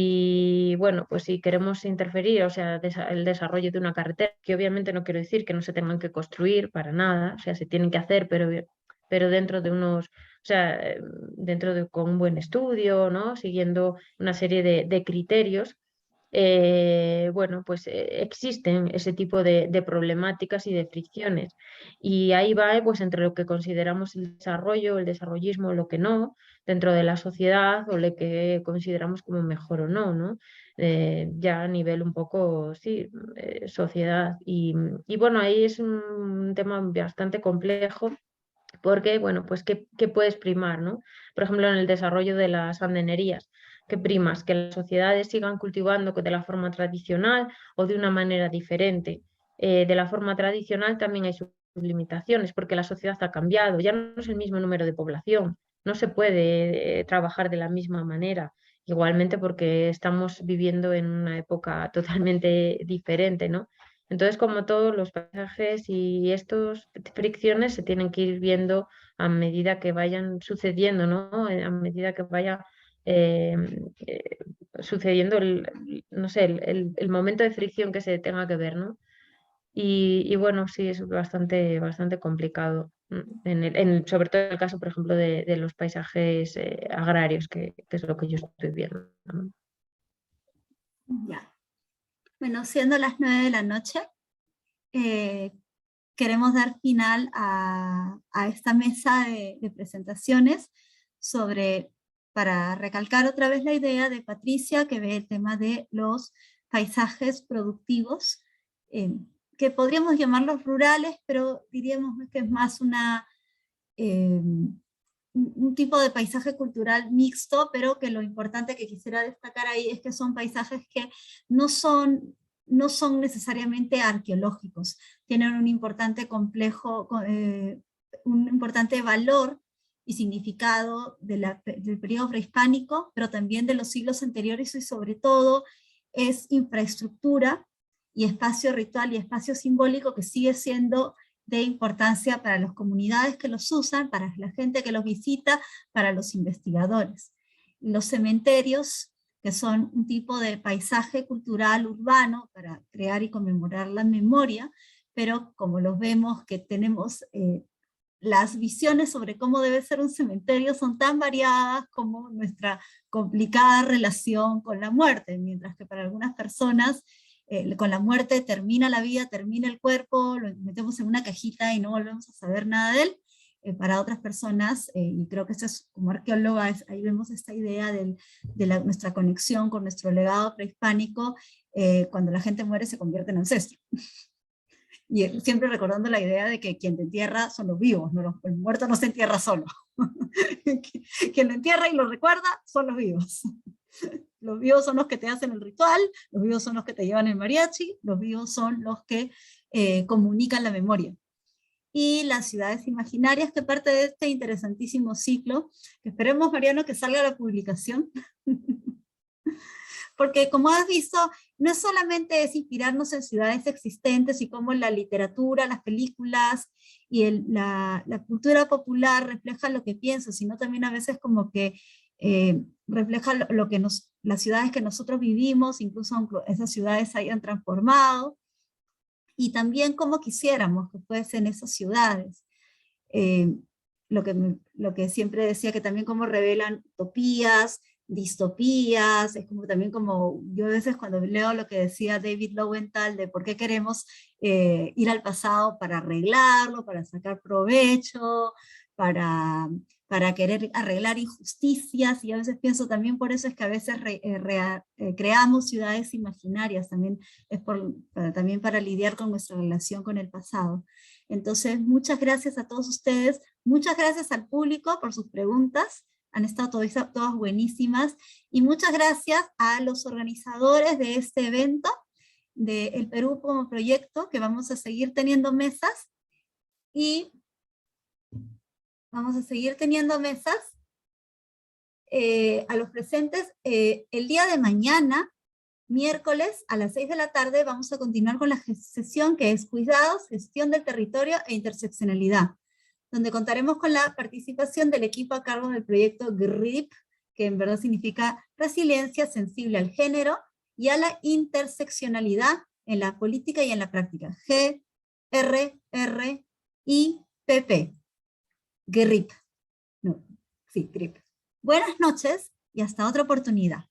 bueno, pues si queremos interferir, o sea, el desarrollo de una carretera, que obviamente no quiero decir que no se tengan que construir para nada, o sea, se tienen que hacer, pero dentro de unos, o sea, con un buen estudio, ¿no? Siguiendo una serie de criterios. Bueno, pues existen ese tipo de problemáticas y de fricciones. Y ahí va, pues, entre lo que consideramos el desarrollo, el desarrollismo, lo que no, dentro de la sociedad, o lo que consideramos como mejor o no, ¿no? Ya a nivel un poco, sí, sociedad. Y bueno, ahí es un tema bastante complejo. Porque, bueno, pues, ¿qué puedes primar, ¿no? Por ejemplo, en el desarrollo de las andenerías, ¿qué primas? ¿Que las sociedades sigan cultivando de la forma tradicional o de una manera diferente? De la forma tradicional también hay sus limitaciones, porque la sociedad ha cambiado, ya no es el mismo número de población, no se puede trabajar de la misma manera. Igualmente porque estamos viviendo en una época totalmente diferente, ¿no? Entonces, como todos los paisajes y estas fricciones se tienen que ir viendo a medida que vayan sucediendo, ¿no? A medida que vaya eh, eh, sucediendo no sé, el momento de fricción que se tenga que ver, ¿no? Y bueno, sí, es bastante complicado, sobre todo en el caso, por ejemplo, de los paisajes agrarios, que es lo que yo estoy viendo, ¿no? Ya. Bueno, siendo las 9 de la noche, queremos dar final a esta mesa de presentaciones para recalcar otra vez la idea de Patricia, que ve el tema de los paisajes productivos, que podríamos llamarlos rurales, pero diríamos que es más un tipo de paisaje cultural mixto, pero que lo importante que quisiera destacar ahí es que son paisajes que no son necesariamente arqueológicos, tienen un importante un importante valor y significado del periodo prehispánico, pero también de los siglos anteriores, y sobre todo es infraestructura y espacio ritual y espacio simbólico que sigue siendo de importancia para las comunidades que los usan, para la gente que los visita, para los investigadores. Los cementerios, que son un tipo de paisaje cultural urbano para crear y conmemorar la memoria, pero como los vemos que tenemos las visiones sobre cómo debe ser un cementerio son tan variadas como nuestra complicada relación con la muerte, mientras que para algunas personas con la muerte termina la vida, termina el cuerpo, lo metemos en una cajita y no volvemos a saber nada de él. Para otras personas, y creo que esto es como arqueóloga, ahí vemos esta idea de nuestra conexión con nuestro legado prehispánico, cuando la gente muere se convierte en ancestro. Y siempre recordando la idea de que quien te entierra son los vivos, no el muerto no se entierra solo. Quien lo entierra y lo recuerda son los vivos. Los vivos son los que te hacen el ritual, los vivos son los que te llevan el mariachi, los vivos son los que comunican la memoria. Y las ciudades imaginarias, que parte de este interesantísimo ciclo, que esperemos, Mariano, que salga la publicación, porque como has visto, no es solamente es inspirarnos en ciudades existentes y cómo la literatura, las películas y la cultura popular refleja lo que pienso, sino también a veces como que refleja lo que las ciudades que nosotros vivimos, incluso aunque esas ciudades se hayan transformado, y también cómo quisiéramos que fuesen esas ciudades. Lo que siempre decía, que también como revelan utopías, distopías, es como también como, yo a veces cuando leo lo que decía David Lowenthal de por qué queremos ir al pasado para arreglarlo, para sacar provecho, para querer arreglar injusticias, y a veces pienso también por eso es que a veces creamos ciudades imaginarias, también es también para lidiar con nuestra relación con el pasado. Entonces, muchas gracias a todos ustedes, muchas gracias al público por sus preguntas, han estado todas buenísimas, y muchas gracias a los organizadores de este evento, de El Perú como Proyecto, que vamos a seguir teniendo mesas, y vamos a seguir teniendo mesas a los presentes. El día de mañana, miércoles, a las 6 de la tarde, vamos a continuar con la sesión que es Cuidados, Gestión del Territorio e Interseccionalidad, donde contaremos con la participación del equipo a cargo del proyecto GRIP, que en verdad significa Resiliencia Sensible al Género y a la Interseccionalidad en la Política y en la Práctica. GRRIPP. GRIP. No, sí, GRIP. Buenas noches y hasta otra oportunidad.